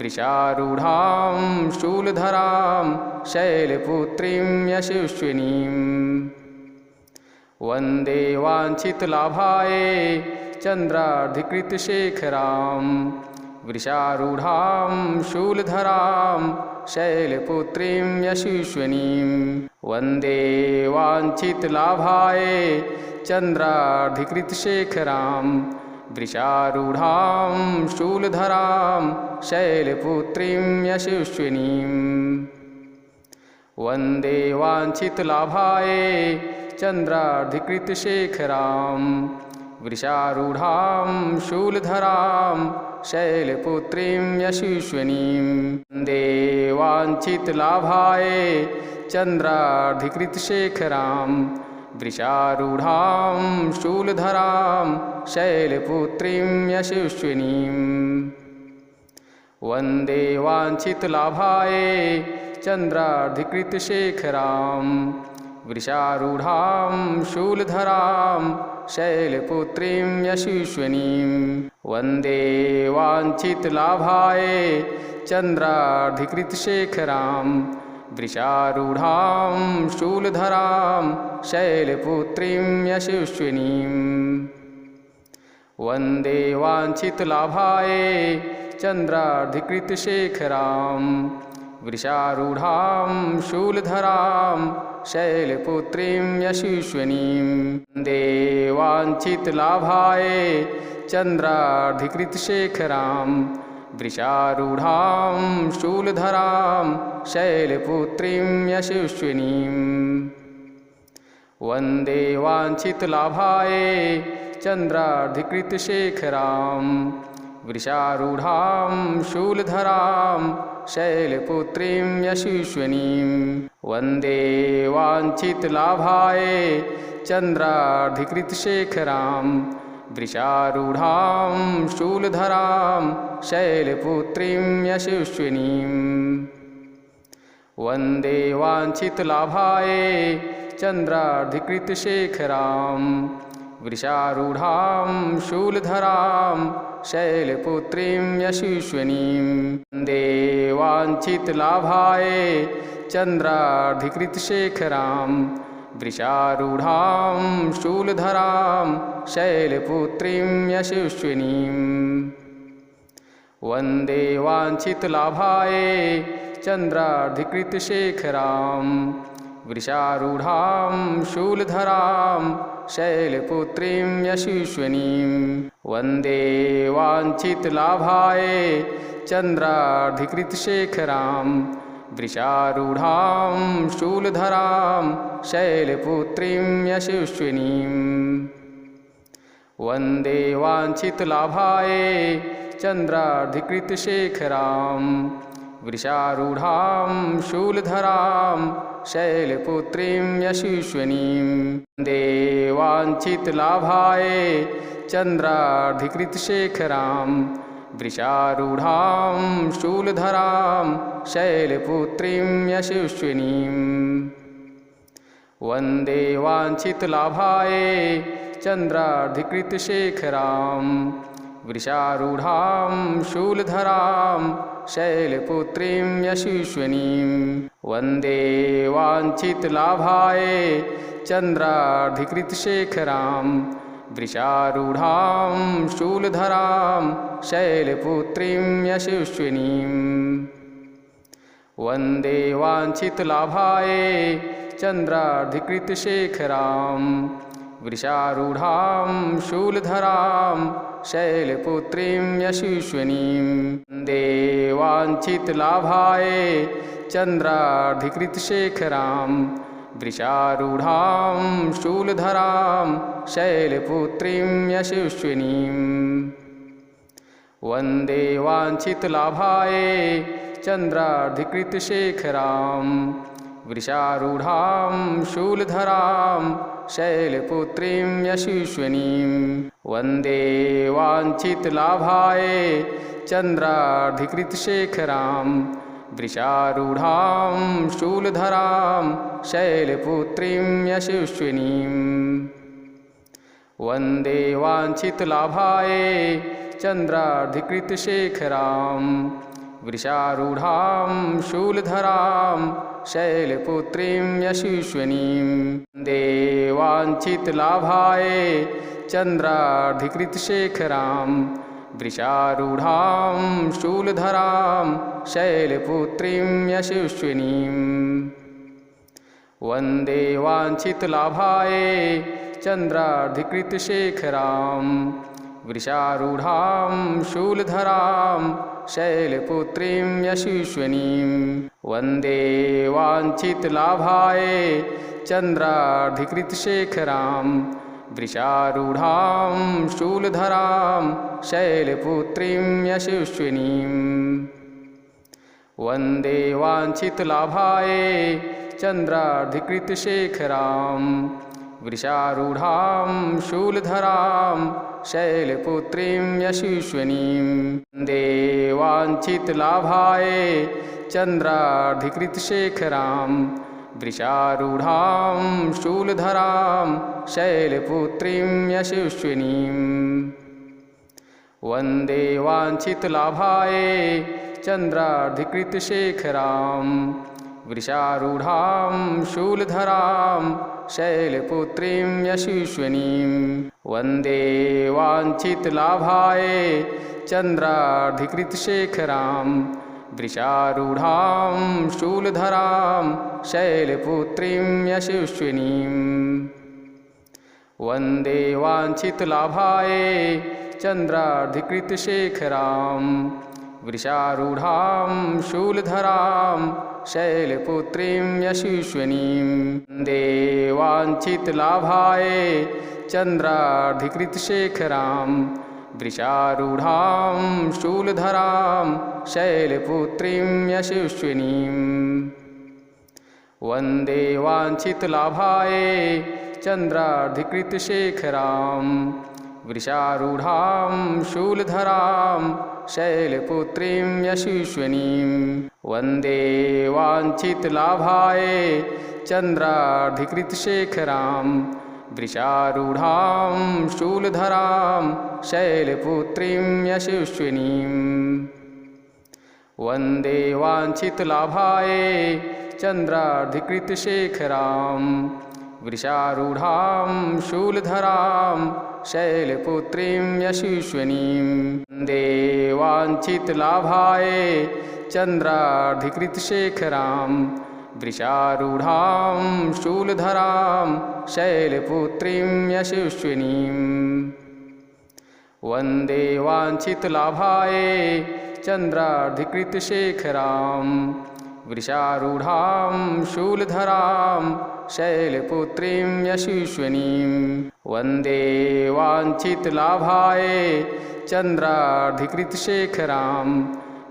वृषारूढां शूलधरां शैलपुत्रीं यशस्विनीं वन्दे वाञ्छितलाभाय चन्द्रार्धिकृतशेखरां वृषारूढां शूलधरां शैलपुत्रीं यशस्विनीं वन्दे वाञ्छितलाभाय चन्द्रार्धिकृतशेखरां वृषारूढां शूलधरां शैलपुत्रीं यशस्विनीं वन्दे वाञ्छितलाभाय चन्द्रार्धिकृतशेखरां वृषारूढां शूलधरां शैलपुत्रीं यशस्विनीं वन्दे वाञ्छितलाभाय चन्द्रार्धिकृतशेखरां वृषारूढां शूलधरां शैलपुत्रीं यशस्विनीं वन्दे वाञ्छितलाभाय चन्द्रार्धिकृतशेखरां वृषारूढां शूलधरां शैलपुत्रीं यशस्विनीं वन्दे वाञ्छितलाभाय चन्द्रार्धिकृतशेखरां वृषारूढां शूलधरां शैलपुत्रीं यशस्विनीं वन्दे वाञ्छितलाभाय चन्द्रार्धिकृतशेखरां वृषारूढां शूलधरां शैलपुत्रीं यशस्विनीं वन्दे वाञ्छितलाभाय चन्द्रार्धिकृतशेखरां वृषारूढां शूलधरां शैलपुत्रीं यशस्विनीं वन्दे वाञ्छितलाभाय चन्द्रार्धिकृतशेखरां वृषारूढां शूलधरां शैलपुत्रीं यशस्विनीं वन्दे वाञ्छितलाभाय चन्द्रार्धिकृतशेखरां वृषारूढां शूलधरां शैलपुत्रीं यशस्विनीं वन्दे वाञ्छितलाभाय चन्द्रार्धिकृतशेखरां वृषारूढां शूलधरां शैलपुत्रीं यशस्विनीं वन्दे वाञ्छितलाभाय चन्द्रार्धिकृतशेखरां वृषारूढां शूलधरां शैलपुत्रीं यशस्विनीं वन्दे वाञ्छितलाभाय चन्द्रार्धिकृतशेखरां वृषारूढां शूलधरां शैलपुत्रीं यशस्विनीं वन्दे वाञ्छितलाभाय चन्द्रार्धिकृतशेखरां वृषारूढां शूलधरां शैलपुत्रीं यशस्विनीं वन्दे वाञ्छितलाभाय चन्द्रार्धिकृतशेखरां वृषारूढां शूलधरां शैलपुत्रीं यशस्विनीं वन्दे वाञ्छितलाभाय चन्द्रार्धिकृतशेखरां वृषारूढां शूलधरां शैलपुत्रीं यशस्विनीं वन्दे वाञ्छितलाभाय चन्द्रार्धिकृतशेखरां वृषारूढां शूलधरां शैलपुत्रीं यशस्विनीं वन्दे वाञ्छितलाभाय चन्द्रार्धिकृतशेखरां वृषारूढां शूलधरां शैलपुत्रीं यशस्विनीं वन्दे वाञ्छितलाभाय चन्द्रार्धिकृतशेखरां वृषारूढां शूलधरां शैलपुत्रीं यशस्विनीं वन्दे वाञ्छितलाभाय चन्द्रार्धिकृतशेखरां वृषारूढां शूलधरां शैलपुत्रीं यशस्विनीं वन्दे वाञ्छितलाभाय चन्द्रार्धिकृतशेखरां वृषारूढां शूलधरां शैलपुत्रीं यशस्विनीं वन्दे वाञ्छितलाभाय चन्द्रार्धिकृतशेखरां वृषारूढां शूलधरां शैलपुत्रीं यशस्विनीं वन्दे वाञ्छितलाभायै चन्द्रार्धिकृतशेखरां वृषारूढां शूलधरां शैलपुत्रीं यशस्विनीं वन्दे वाञ्छितलाभायै चन्द्रार्धिकृतशेखरां वृषारूढां शूलधरां शैलपुत्रीं यशस्विनीं वन्दे वाञ्छितलाभायै चन्द्रार्धिकृतशेखरां वृषारूढां शूलधरां शैलपुत्रीं यशस्विनीं वन्दे वाञ्छितलाभायै चन्द्रार्धिकृतशेखरां वृषारूढां शूलधरां शैलपुत्रीं यशस्विनीं वन्दे वाञ्छितलाभायै चन्द्रार्धिकृतशेखरां वृषारूढां शूलधरां शैलपुत्रीं यशस्विनीं वन्दे वाञ्छितलाभायै चन्द्रार्धिकृतशेखरां वृषारूढां शूलधरां शैलपुत्रीं यशस्विनीं वन्दे वाञ्छितलाभायै चन्द्रार्धिकृतशेखरां वृषारूढां शूलधरां शैलपुत्रीं यशस्विनीं वन्दे वाञ्छितलाभायै चन्द्रार्धिकृतशेखरां वृषारूढां शूलधरां शैलपुत्रीं यशस्विनीं वन्दे वाञ्छितलाभायै चन्द्रार्धिकृतशेखरां वृषारूढां शूलधरां शैलपुत्रीं यशस्विनीं वन्दे वाञ्छितलाभायै चन्द्रार्धिकृतशेखरां वृषारूढां शूलधरां शैलपुत्रीं यशस्विनीं वन्दे वाञ्छितलाभायै चन्द्रार्धिकृतशेखरां वृषारूढां शूलधरां शैलपुत्रीं यशस्विनीं वन्दे वाञ्छितलाभायै चन्द्रार्धिकृतशेखरां वृषारूढां शूलधरां शैलपुत्रीं यशस्विनीं वन्दे वाञ्छितलाभायै चन्द्रार्धिकृतशेखरां वृषारूढां शूलधरां शैलपुत्रीं यशस्विनीं वन्दे वाञ्छितलाभायै चन्द्रार्धिकृतशेखरां वृषारूढां शूलधरां शैलपुत्रीं यशस्विनीं वन्दे वाञ्छितलाभायै चन्द्रार्धिकृतशेखरां वृषारूढां शूलधरां शैलपुत्रीं यशस्विनीं वन्दे वाञ्छितलाभायै चन्द्रार्धिकृतशेखरां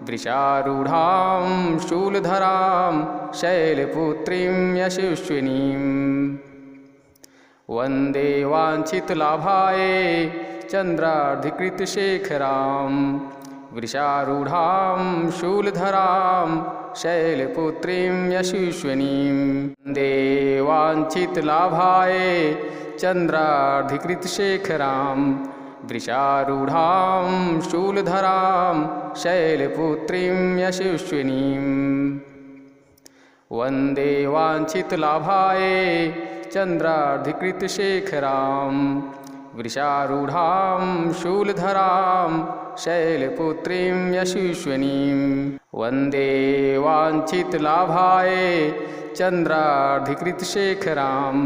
वृषारूढां शूलधरां शैलपुत्रीं यशस्विनीं वन्दे वाञ्छितलाभायै चन्द्रार्धिकृतशेखरां वृषारूढां शूलधरां शैलपुत्रीं यशस्विनीं वन्दे वाञ्छितलाभायै चन्द्रार्धिकृतशेखरां वृषारूढां शूलधरां शैलपुत्रीं यशस्विनीं वन्दे वाञ्छितलाभायै चन्द्रार्धिकृतशेखरां वृषारूढां शूलधरां शैलपुत्रीं यशस्विनीं वन्दे वाञ्छितलाभायै चन्द्रार्धिकृतशेखरां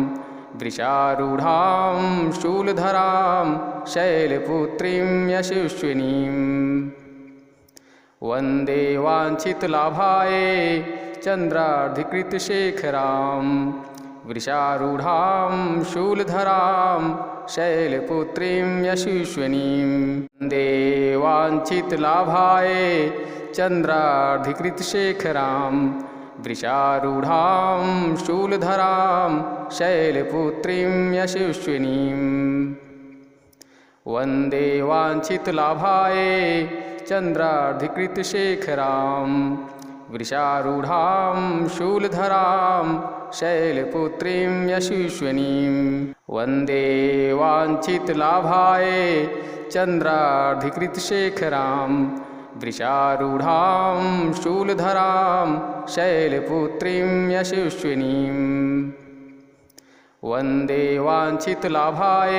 वृषारूढां शूलधरां शैलपुत्रीं यशस्विनीं वन्दे वाञ्छितलाभायै चन्द्रार्धिकृतशेखरां वृषारूढां शूलधरां शैलपुत्रीं यशस्विनीं वन्दे वाञ्छितलाभायै चन्द्रार्धिकृतशेखरां वृषारूढां शूलधरां शैलपुत्रीं यशस्विनीं वन्दे वाञ्छितलाभायै चन्द्रार्धिकृतशेखरां वृषारूढां शूलधरां शैलपुत्रीं यशस्विनीं वन्दे वाञ्छितलाभाय चन्द्रार्धिकृतशेखरां वृषारूढां शूलधरां शैलपुत्रीं यशस्विनीं वन्दे वाञ्छितलाभाय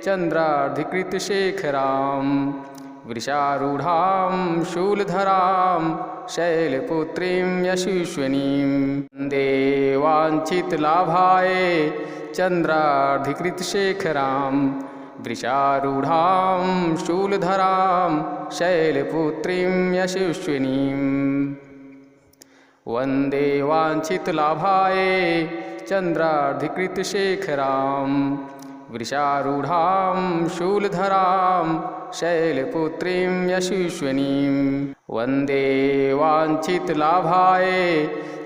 चन्द्रार्धिकृतशेखरां वृषारूढां शूलधरां शैलपुत्रीं यशस्विनीं वन्दे वाञ्छितलाभाय चन्द्रार्धिकृतशेखरां वृषारूढां शूलधरां शैलपुत्रीं यशस्विनीं वन्दे वाञ्छितलाभाय चन्द्रार्धिकृतशेखरां वृषारूढां शूलधरां शैलपुत्रीं यशस्विनीं वन्दे वाञ्छितलाभाय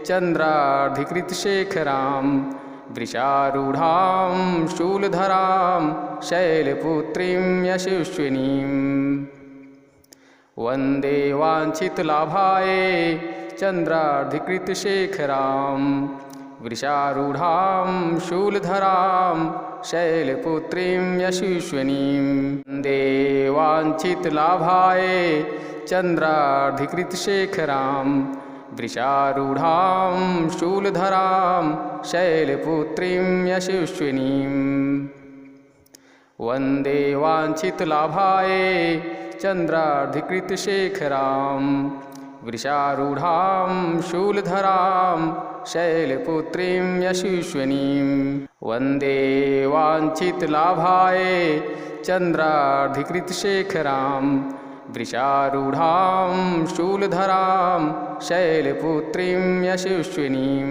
चन्द्रार्धिकृतशेखरां वृषारूढां शूलधरां शैलपुत्रीं यशस्विनीं वन्दे वाञ्छितलाभाय चन्द्रार्धिकृतशेखरां वृषारूढां शूलधरां शैलपुत्रीं यशस्विनीं वन्दे वाञ्छितलाभाय चन्द्रार्धिकृतशेखरां वृषारूढां शूलधरां शैलपुत्रीं यशस्विनीं वन्दे वाञ्छितलाभाय चन्द्रार्धिकृतशेखरां वृषारूढां शूलधरां शैलपुत्रीं यशस्विनीं वन्दे वाञ्छितलाभाय चन्द्रार्धिकृतशेखरां वृषारूढां शूलधरां शैलपुत्रीं यशस्विनीं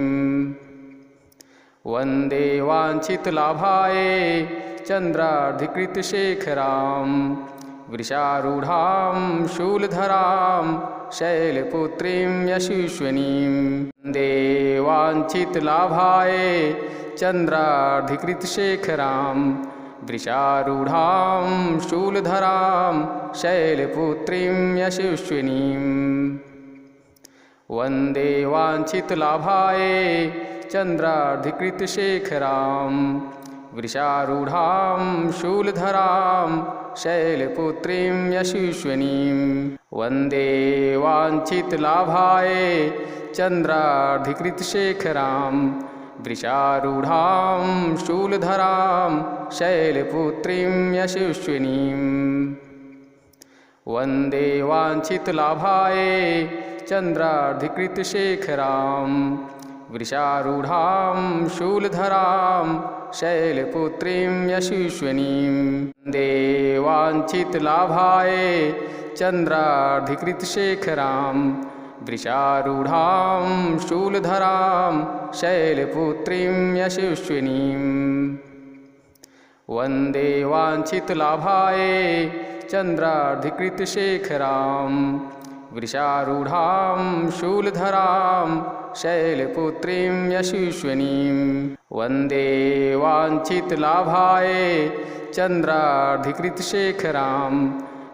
वन्दे वाञ्छितलाभाय चन्द्रार्धिकृतशेखरां वृषारूढां शूलधरां शैलपुत्रीं यशस्विनीं वन्दे वाञ्छितलाभाय चन्द्रार्धिकृतशेखरां वृषारूढां शूलधरां शैलपुत्रीं यशस्विनीं वन्दे वाञ्छितलाभाय चन्द्रार्धिकृतशेखरां वृषारूढां शूलधरां शैलपुत्रीं यशस्विनीं वन्दे वाञ्छितलाभाय चन्द्रार्धिकृतशेखरां वृषारूढां शूलधरां शैलपुत्रीं यशस्विनीं वन्दे वाञ्छितलाभाय चन्द्रार्धिकृतशेखरां वृषारूढां शूलधरां शैलपुत्रीं यशस्विनीं वन्दे वाञ्छितलाभाय चन्द्रार्धिकृतशेखरां वृषारूढां शूलधरां शैलपुत्रीं यशस्विनीं वन्दे वाञ्छितलाभाय चन्द्रार्धिकृतशेखरां वृषारूढां शूलधरां शैलपुत्रीं यशस्विनीं वन्दे वाञ्छितलाभाय चन्द्रार्धिकृतशेखरां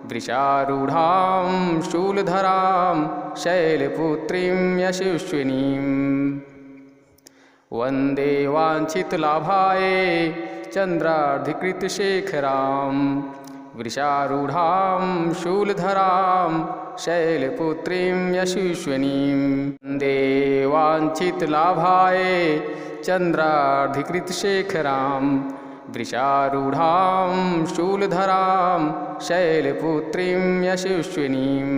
वृषारूढां शूलधरां शैलपुत्रीं यशस्विनीं वन्दे वाञ्छितलाभाय चन्द्रार्धिकृतशेखरां वृषारूढां शूलधरां शैलपुत्रीं यशस्विनीं वन्दे वाञ्छितलाभाय चन्द्रार्धिकृतशेखरां वृषारूढां शूलधरां शैलपुत्रीं यशस्विनीं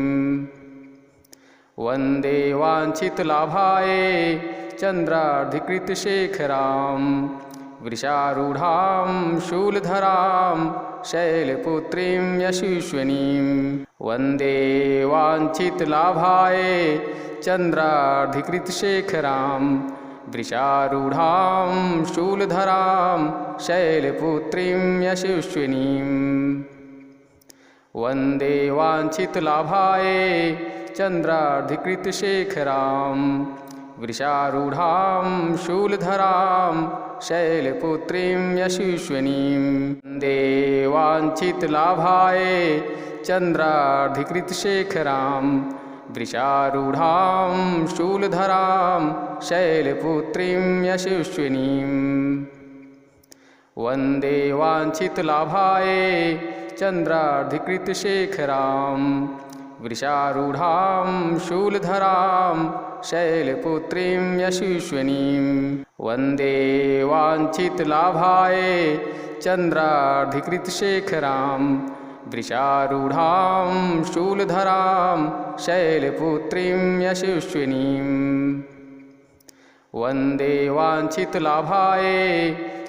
वन्दे वाञ्छितलाभाय चन्द्रार्धिकृतशेखरां वृषारूढां शूलधरां शैलपुत्रीं यशस्विनीं वन्दे वाञ्छितलाभाय चन्द्रार्धिकृतशेखरां वृषारूढां शूलधरां शैलपुत्रीं यशस्विनीं वन्दे वाञ्छितलाभाय चन्द्रार्धिकृतशेखरां वृषारूढां शूलधरां शैलपुत्रीं यशस्विनीं वन्दे वाञ्छितलाभाय चन्द्रार्धिकृतशेखरां वृषारूढां शूलधरां शैलपुत्रीं यशस्विनीम् वन्दे वाञ्छितलाभाय चन्द्रार्धिकृतशेखरां वृषारूढां शूलधरां शैलपुत्रीं यशस्विनीं वन्दे वाञ्छितलाभाय चन्द्रार्धिकृतशेखरां वृषारूढां शूलधरां शैलपुत्रीं यशस्विनीं वन्दे वाञ्छितलाभाय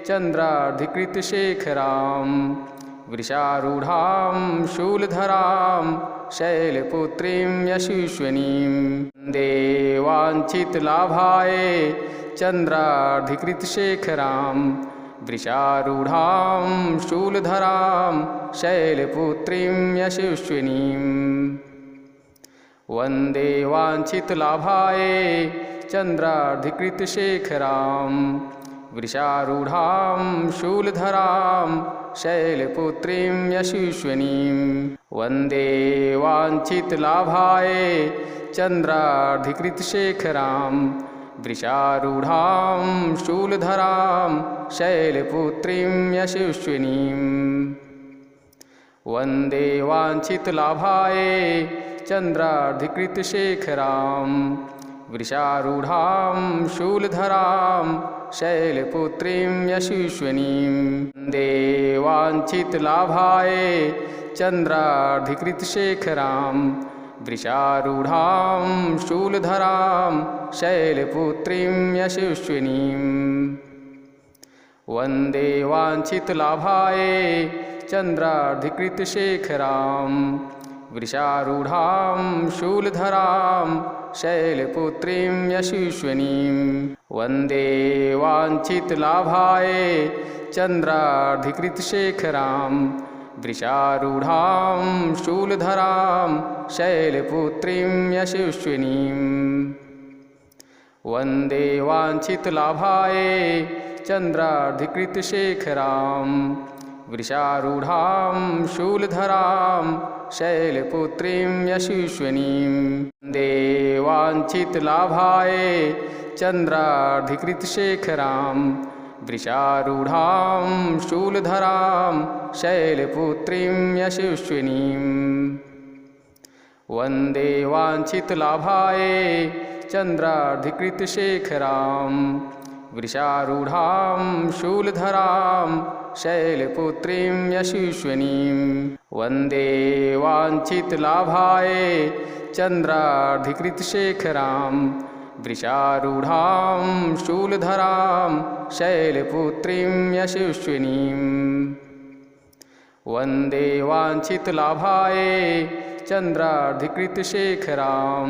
चन्द्रार्धिकृतशेखरां वृषारूढां शूलधरां शैलपुत्रीं यशस्विनीं वन्दे वाञ्छितलाभाय चन्द्रार्धिकृतशेखरां वृषारूढां शूलधरां शैलपुत्रीं यशस्विनीं वन्दे वाञ्छितलाभाय चन्द्रार्धिकृतशेखरां वृषारूढां शूलधरां शैलपुत्रीं यशस्विनीं वन्दे वाञ्छितलाभाय चन्द्रार्धिकृतशेखरां वृषारूढां शूलधरां शैलपुत्रीं यशस्विनीं वन्दे वाञ्छितलाभाय चन्द्रार्धिकृतशेखरां वृषारूढां शूलधरां शैलपुत्रीं यशस्विनीं वन्दे वाञ्छितलाभाय चन्द्रार्धिकृतशेखरां वृषारूढां शूलधरां शैलपुत्रीं यशस्विनीं वन्दे वाञ्छितलाभाय चन्द्रार्धिकृतशेखरां वृषारूढां शूलधरां शैलपुत्रीं यशस्विनीं वन्दे वाञ्छितलाभाय चन्द्रार्धिकृतशेखरां वृषारूढां शूलधरां शैलपुत्रीं यशस्विनीं वन्दे वाञ्छितलाभाय चन्द्रार्धिकृतशेखरां वृषारूढां शूलधरां शैलपुत्रीं यशस्विनीं वन्दे वाञ्छितलाभाय चन्द्रार्धिकृतशेखरां वृषारूढां शूलधरां शैलपुत्रीं यशस्विनीं वन्दे वाञ्छितलाभाय चन्द्रार्धिकृतशेखरां वृषारूढां शूलधरां शैलपुत्रीं यशस्विनीं वन्दे वाञ्छितलाभाय चन्द्रार्धिकृतशेखरां वृषारूढां शूलधरां शैलपुत्रीं यशस्विनीं वन्दे वाञ्छितलाभाय चन्द्रार्धिकृतशेखरां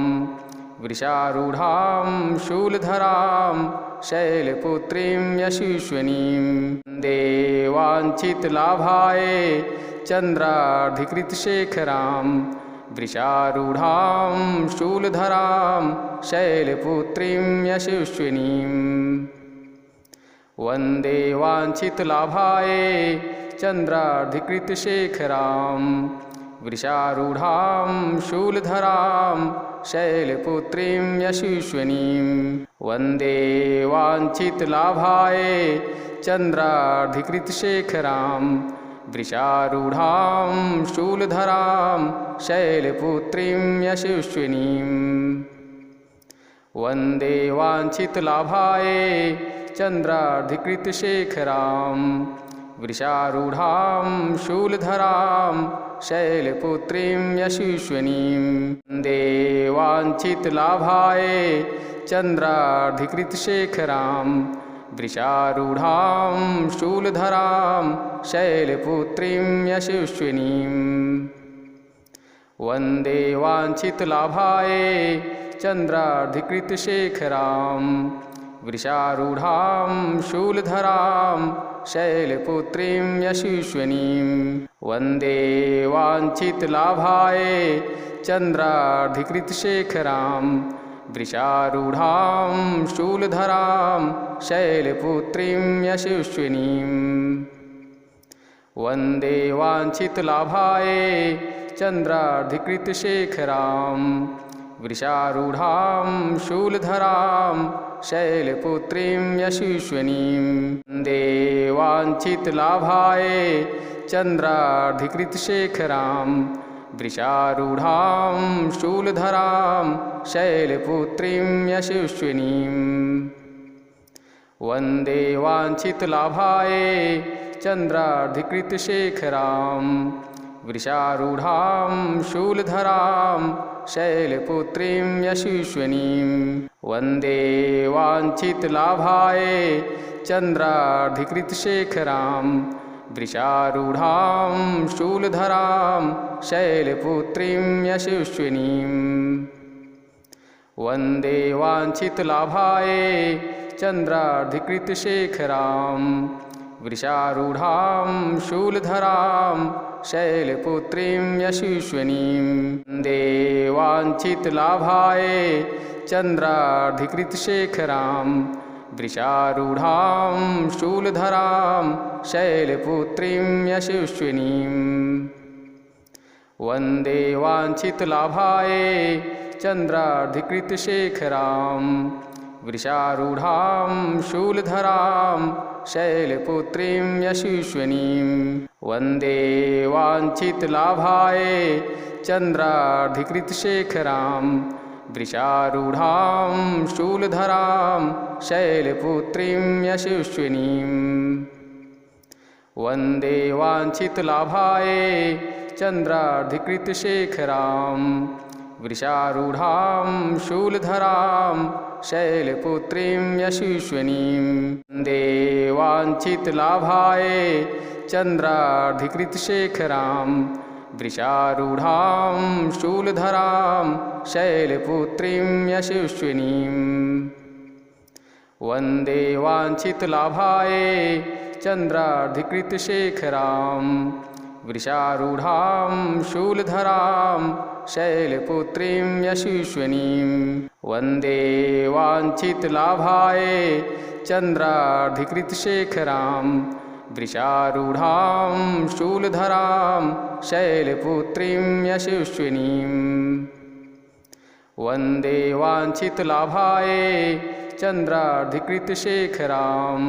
वृषारूढां शूलधरां शैलपुत्रीं यशस्विनीं वन्दे वाञ्छितलाभाय चन्द्रार्धिकृतशेखरां वृषारूढां शूलधरां शैलपुत्रीं यशस्विनीं वन्दे वाञ्छितलाभाय चन्द्रार्धिकृतशेखरां वृषारूढां शूलधरां शैलपुत्रीं यशस्विनीं वन्दे वाञ्छितलाभाय चन्द्रार्धिकृतशेखरां वृषारूढां शूलधरां शैलपुत्रीं यशस्विनीं वन्दे वाञ्छितलाभाय चन्द्रार्धिकृतशेखरां वृषारूढां शूलधरां शैलपुत्रीं यशस्विनीं वन्दे वाञ्छितलाभाय चन्द्रार्धिकृतशेखरां वृषारूढां शूलधरां शैलपुत्रीं यशस्विनीं वन्दे वाञ्छितलाभाय चन्द्रार्धिकृतशेखरां वृषारूढां शूलधरां शैलपुत्रीं यशस्विनीं वन्दे वाञ्छितलाभाय चन्द्रार्धिकृतशेखरां वृषारूढां शूलधरां शैलपुत्रीं यशस्विनीं वन्दे वाञ्छितलाभाय चन्द्रार्धिकृतशेखरां वृषारूढां शूलधरां शैलपुत्रीं यशस्विनीं वन्दे वाञ्छितलाभाय चन्द्रार्धिकृतशेखरां वृषारूढां शूलधरां शैलपुत्रीं यशस्विनीं वन्दे वाञ्छितलाभाय चन्द्रार्धिकृतशेखरां वृषारूढां शूलधरां शैलपुत्रीं यशस्विनीं वन्दे वाञ्छितलाभाय चन्द्रार्धिकृतशेखरां वृषारूढां शूलधरां शैलपुत्रीं यशस्विनीं वन्दे वाञ्छितलाभाय चन्द्रार्धिकृतशेखरां वृषारूढां शूलधरां शैलपुत्रीं यशस्विनीं वन्दे वाञ्छितलाभाय चन्द्रार्धिकृतशेखरां वृषारूढां शूलधरां शैलपुत्रीं यशस्विनीं वन्दे वाञ्छितलाभाय चन्द्रार्धिकृतशेखरां वृषारूढां शूलधरां शैलपुत्रीं यशस्विनीं वन्दे वाञ्छितलाभाय चन्द्रार्धिकृतशेखरां वृषारूढां शूलधरां शैलपुत्रीं यशस्विनीं वन्दे वाञ्छितलाभाय चन्द्रार्धिकृतशेखरां वृषारूढां शूलधरां शैलपुत्रीं यशस्विनीं वन्दे वाञ्छितलाभाय चन्द्रार्धिकृतशेखरां वृषारूढां शूलधरां शैलपुत्रीं यशस्विनीं वन्दे वाञ्छितलाभाय चन्द्रार्धिकृतशेखरां वृषारूढां शूलधरां शैलपुत्रीं यशस्विनीं वन्दे वाञ्छितलाभाय चन्द्रार्धिकृतशेखरां वृषारूढां शूलधरां शैलपुत्रीं यशस्विनीं वन्दे वाञ्छितलाभाय चन्द्रार्धिकृतशेखरां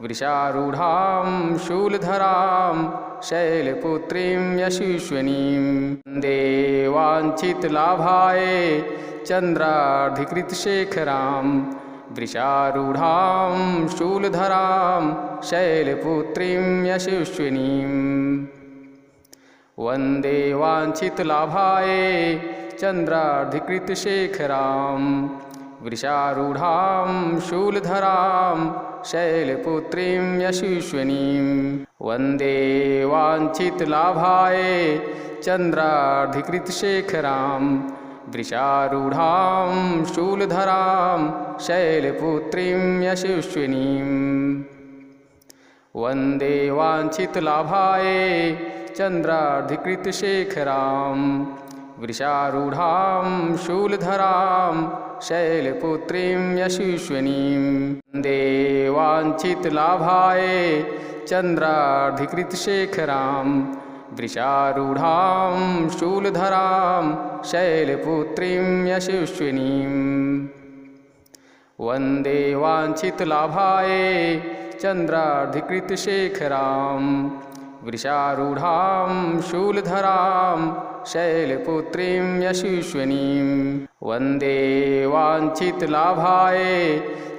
वृषारूढां शूलधरां शैलपुत्रीं यशस्विनीं वन्दे वाञ्छितलाभाय चन्द्रार्धिकृतशेखरां वृषारूढां शूलधरां शैलपुत्रीं यशस्विनीं वन्दे वाञ्छितलाभाय चन्द्रार्धिकृतशेखरां वृषारूढां शूलधरां शैलपुत्रीं यशस्विनीं वन्दे वाञ्छितलाभाय चन्द्रार्धिकृतशेखरां वृषारूढां शूलधरां शैलपुत्रीं यशस्विनीं वन्दे वाञ्छितलाभाय चन्द्रार्धिकृतशेखरां वृषारूढां शूलधरां शैलपुत्रीं यशस्विनीं वन्दे वाञ्छितलाभाय चन्द्रार्धिकृतशेखरां वृषारूढां शूलधरां शैलपुत्रीं यशस्विनीं वन्दे वाञ्छितलाभाय चन्द्रार्धिकृतशेखरां वृषारूढां शूलधरां शैलपुत्रीं यशस्विनीं वन्दे वाञ्छितलाभाय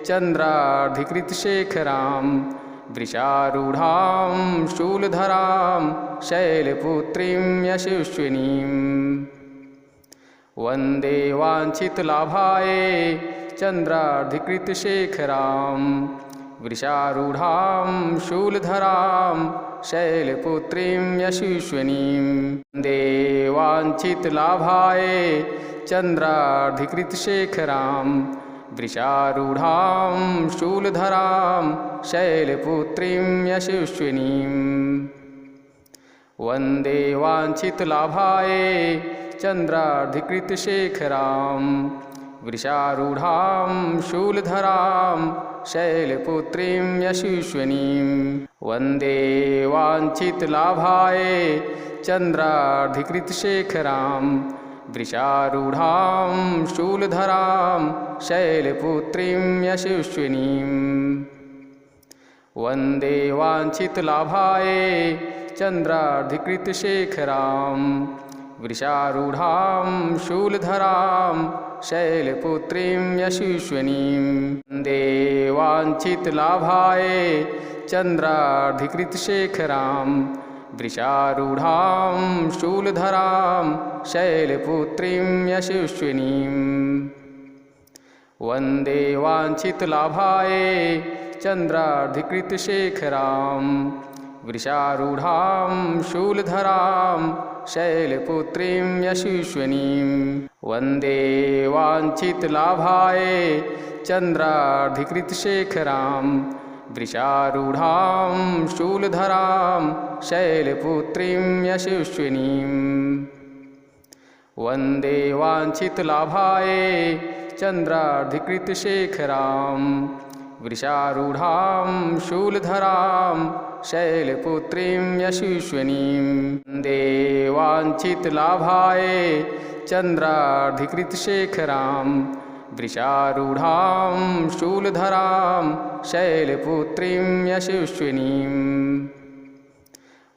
चन्द्रार्धिकृतशेखरां वृषारूढां शूलधरां शैलपुत्रीं यशस्विनीं वन्दे वाञ्छितलाभाय चन्द्रार्धिकृतशेखरां वृषारूढां शूलधरां शैलपुत्रीं यशस्विनीं वन्दे वाञ्छितलाभाय चन्द्रार्धिकृतशेखरां वृषारूढां शूलधरां शैलपुत्रीं यशस्विनीं वन्दे वाञ्छितलाभाय चन्द्रार्धिकृतशेखरां वृषारूढां शूलधरां शैलपुत्रीं यशस्विनीं वन्दे वाञ्छितलाभाय चन्द्रार्धिकृतशेखरां वृषारूढां शूलधरां शैलपुत्रीं यशस्विनीं वन्दे वाञ्छितलाभाय चन्द्रार्धिकृतशेखरां वृषारूढां शूलधरां शैलपुत्रीं यशस्विनीं वन्दे वाञ्छितलाभाय चन्द्रार्धिकृतशेखरां वृषारूढां शूलधरां शैलपुत्रीं यशस्विनीं वन्दे वाञ्छितलाभाय चन्द्रार्धिकृतशेखरां वृषारूढां शूलधरां शैलपुत्रीं यशस्विनीं वन्दे वाञ्छितलाभाय चन्द्रार्धिकृतशेखरां वृषारूढां शूलधरां शैलपुत्रीं यशस्विनीं वन्दे वाञ्छितलाभाय चन्द्रार्धिकृतशेखरां वृषारूढां शूलधरां शैलपुत्रीं यशस्विनीं वन्दे वाञ्छितलाभाय चन्द्रार्धिकृतशेखरां वृषारूढां शूलधरां शैलपुत्रीं यशस्विनीं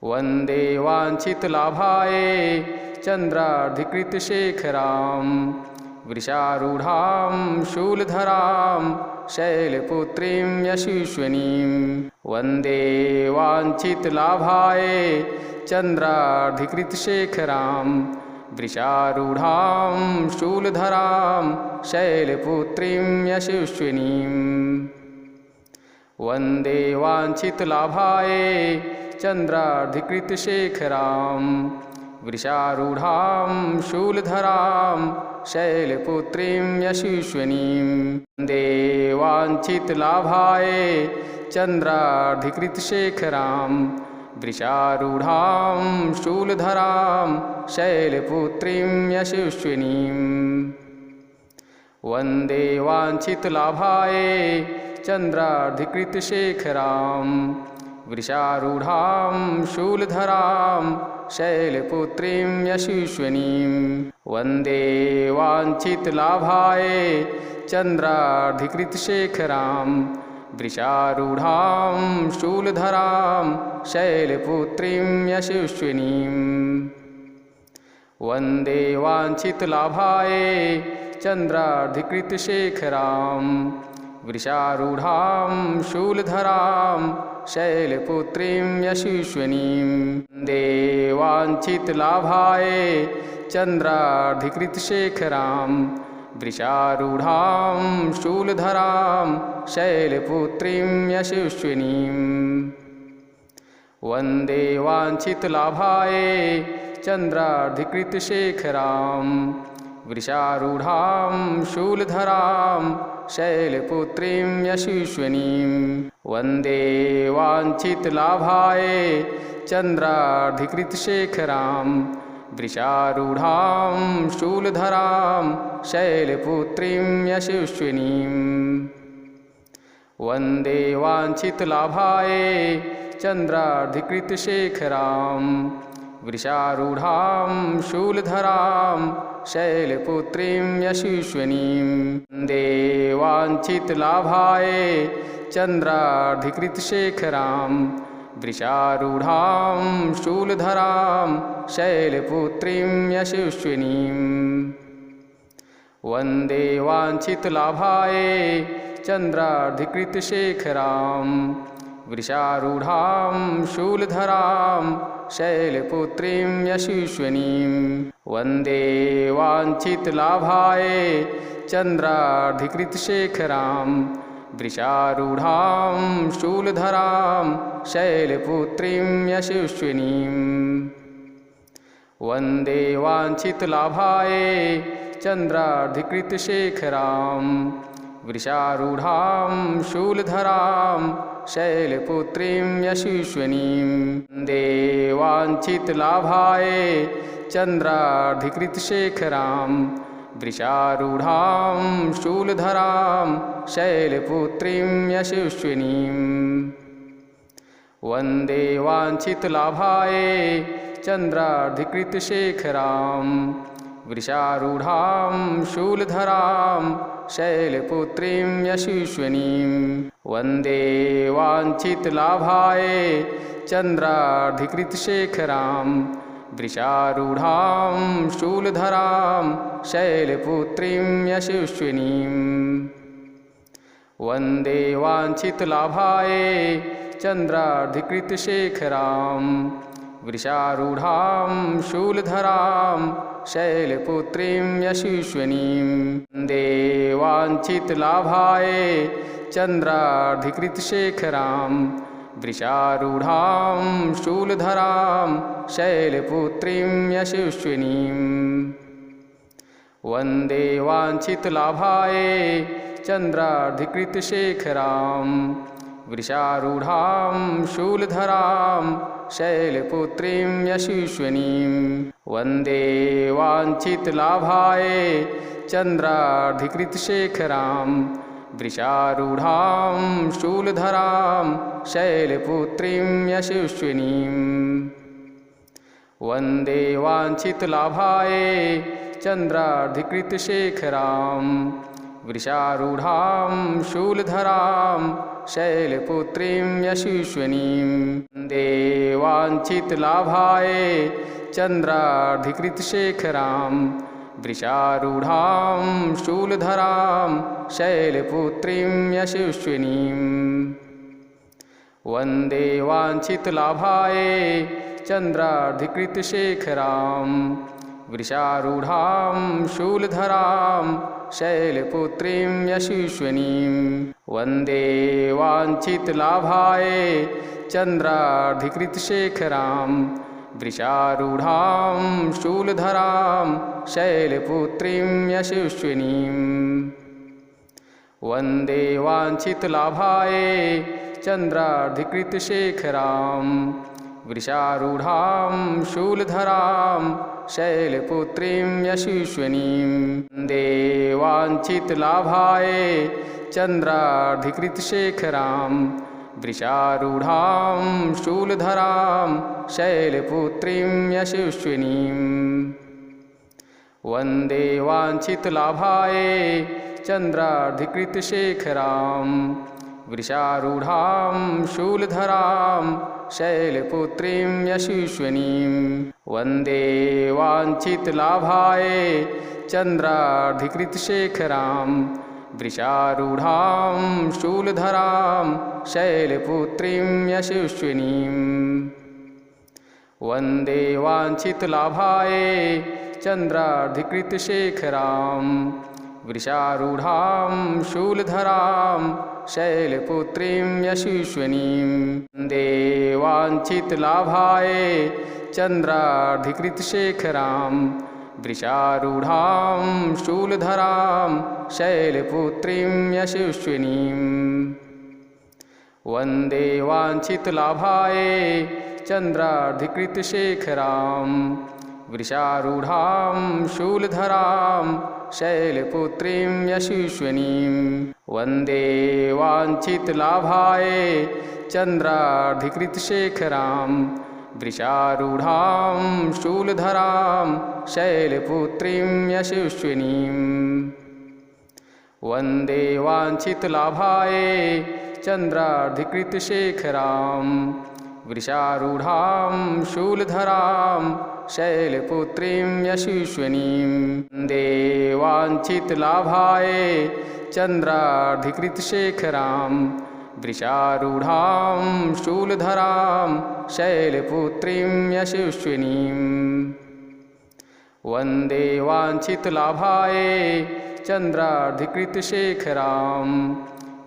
वन्दे वाञ्छितलाभाय चन्द्रार्धिकृतशेखरां वृषारूढां शूलधरां शैलपुत्रीं यशस्विनीं वन्दे वाञ्छितलाभाय चन्द्रार्धिकृतशेखरां वृषारूढां शूलधरां शैलपुत्रीं यशस्विनीं वन्दे वाञ्छितलाभाय चन्द्रार्धिकृतशेखरां वृषारूढां शूलधरां शैलपुत्रीं यशस्विनीं वन्दे वाञ्छितलाभाय चन्द्रार्धिकृतशेखरां वृषारूढां शूलधरां शैलपुत्रीं यशस्विनीं वन्दे वाञ्छितलाभाय चन्द्रार्धिकृतशेखरां वृषारूढां शूलधरां शैलपुत्रीं यशस्विनीं वन्दे वाञ्छितलाभाय चन्द्रार्धिकृतशेखरां वृषारूढां शूलधरां शैलपुत्रीं यशस्विनीं वन्दे वाञ्छितलाभाय चन्द्रार्धिकृतशेखरां वृषारूढां शूलधरां शैलपुत्रीं यशस्विनीं वन्दे वाञ्छितलाभाय चन्द्रार्धिकृतशेखरां वृषारूढां शूलधरां शैलपुत्रीं यशस्विनीं वन्दे वाञ्छितलाभाय चन्द्रार्धिकृतशेखरां वृषारूढां शूलधरां शैलपुत्रीं यशस्विनीं वन्दे वाञ्छितलाभाय चन्द्रार्धिकृतशेखरां वृषारूढां शूलधरां शैलपुत्रीं यशस्विनीं वन्दे वाञ्छितलाभाय चन्द्रार्धिकृतशेखरां वृषारूढां शूलधरां शैलपुत्रीं यशस्विनीं वन्दे वाञ्छितलाभाय चन्द्रार्धिकृतशेखरां वृषारूढां शूलधरां शैलपुत्रीं यशस्विनीं वन्दे वाञ्छितलाभाय चन्द्रार्धिकृतशेखरां वृषारूढां शूलधरां शैलपुत्रीं यशस्विनीं वन्दे वाञ्छितलाभाय चन्द्रार्धिकृतशेखरां वृषारूढां शूलधरां शैलपुत्रीं यशस्विनीं वन्दे वाञ्छितलाभाय चन्द्रार्धिकृतशेखरां वृषारूढां शूलधरां शैलपुत्रीं यशस्विनीं वन्दे वाञ्छितलाभाय चन्द्रार्धिकृतशेखरां वृषारूढां शूलधरां शैलपुत्रीं यशस्विनीं वन्दे वाञ्छितलाभाय चन्द्रार्धिकृतशेखरां वृषारूढां शूलधरां शैलपुत्रीं यशस्विनीं वन्दे वाञ्छितलाभाय चन्द्रार्धिकृतशेखरां वृषारूढां शूलधरां शैलपुत्रीं यशस्विनीं वन्दे वाञ्छितलाभाय चन्द्रार्धिकृतशेखरां वृषारूढां शूलधरां शैलपुत्रीं यशस्विनीं वन्दे वाञ्छितलाभाय चन्द्रार्धिकृतशेखरां वृषारूढां शूलधरां शैलपुत्रीं यशस्विनीं वन्दे वाञ्छितलाभाय चन्द्रार्धिकृतशेखरां वृषारूढां शूलधरां शैलपुत्रीं यशस्विनीं वन्दे वाञ्छितलाभाय चन्द्रार्धिकृतशेखरां वृषारूढां शूलधरां शैलपुत्रीं यशस्विनीं वन्दे वाञ्छितलाभाय चन्द्रार्धिकृतशेखरां वृषारूढां शूलधरां शैलपुत्रीं यशस्विनीं वन्दे वाञ्छितलाभाय चन्द्रार्धिकृतशेखरां वृषारूढां शूलधरां शैलपुत्रीं यशस्विनीं वन्दे वाञ्छितलाभाय चन्द्रार्धिकृतशेखरां वृषारूढां शूलधरां शैलपुत्रीं यशस्विनीं वन्दे वाञ्छितलाभाय चन्द्रार्धिकृतशेखरां वृषारूढां शूलधरां शैलपुत्रीं यशस्विनीं वन्दे वाञ्छितलाभाय चन्द्रार्धिकृतशेखरां वृषारूढां शूलधरां शैलपुत्रीं यशस्विनीं वन्दे वाञ्छितलाभाय चन्द्रार्धिकृतशेखरां वृषारूढां शूलधरां शैलपुत्रीं यशस्विनीं वन्दे वाञ्छितलाभाय चन्द्रार्धिकृतशेखरां वृषारूढां शूलधरां शैलपुत्रीं यशस्विनीं वन्दे वाञ्छितलाभाय चन्द्रार्धिकृतशेखरां वृषारूढां शूलधरां शैलपुत्रीं यशस्विनीं वन्दे वाञ्छितलाभाय चन्द्रार्धिकृतशेखरां वृषारूढां शूलधरां शैलपुत्रीं यशस्विनीं वन्दे वाञ्छितलाभाय चन्द्रार्धिकृतशेखरां वृषारूढां शूलधरां शैलपुत्रीं यशस्विनीं वन्दे वाञ्छितलाभाय चन्द्रार्धिकृतशेखरां वृषारूढां शूलधरां शैलपुत्रीं यशस्विनीं वन्दे वाञ्छितलाभाय चन्द्रार्धिकृतशेखरां वृषारूढां शूलधरां शैलपुत्रीं यशस्विनीं वन्दे वाञ्छितलाभाय चन्द्रार्धिकृतशेखरां वृषारूढां शूलधरां शैलपुत्रीं यशस्विनीं वन्दे वाञ्छितलाभाय चन्द्रार्धिकृतशेखरां वृषारूढां शूलधरां शैलपुत्रीं यशस्विनीं वन्दे वाञ्छितलाभाय चन्द्रार्धिकृतशेखरां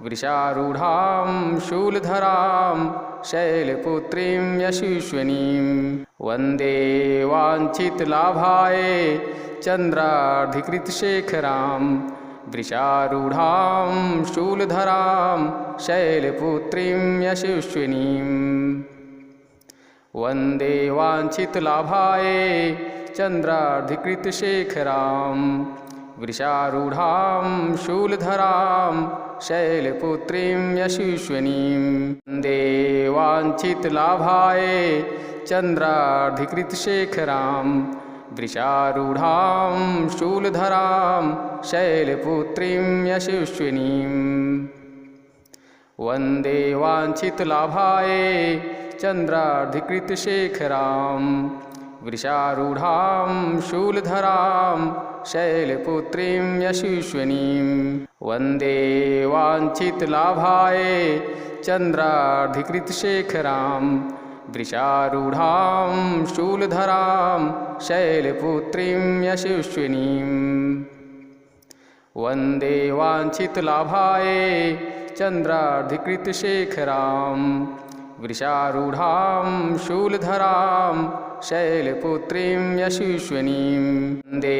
वृषारूढां शूलधरां शैलपुत्रीं यशस्विनीं वन्दे वाञ्छितलाभाय चन्द्रार्धिकृतशेखरां वृषारूढां शूलधरां शैलपुत्रीं यशस्विनीं वन्दे वाञ्छितलाभाय चन्द्रार्धिकृतशेखरां वृषारूढां शूलधरां शैलपुत्रीं यशस्विनीं वन्दे वाञ्छितलाभाय चन्द्रार्धिकृतशेखरां वृषारूढां शूलधरां शैलपुत्रीं यशस्विनीं वन्दे वाञ्छितलाभायै चन्द्रार्धिकृतशेखरां वृषारूढां शूलधरां शैलपुत्रीं यशस्विनीं वन्दे वाञ्छितलाभायै चन्द्रार्धिकृतशेखरां वृषारूढां शूलधरां शैलपुत्रीं यशस्विनीं वन्दे वाञ्छितलाभायै चन्द्रार्धिकृतशेखरां वृषारूढां शूलधरां शैलपुत्रीं यशस्विनीं वन्दे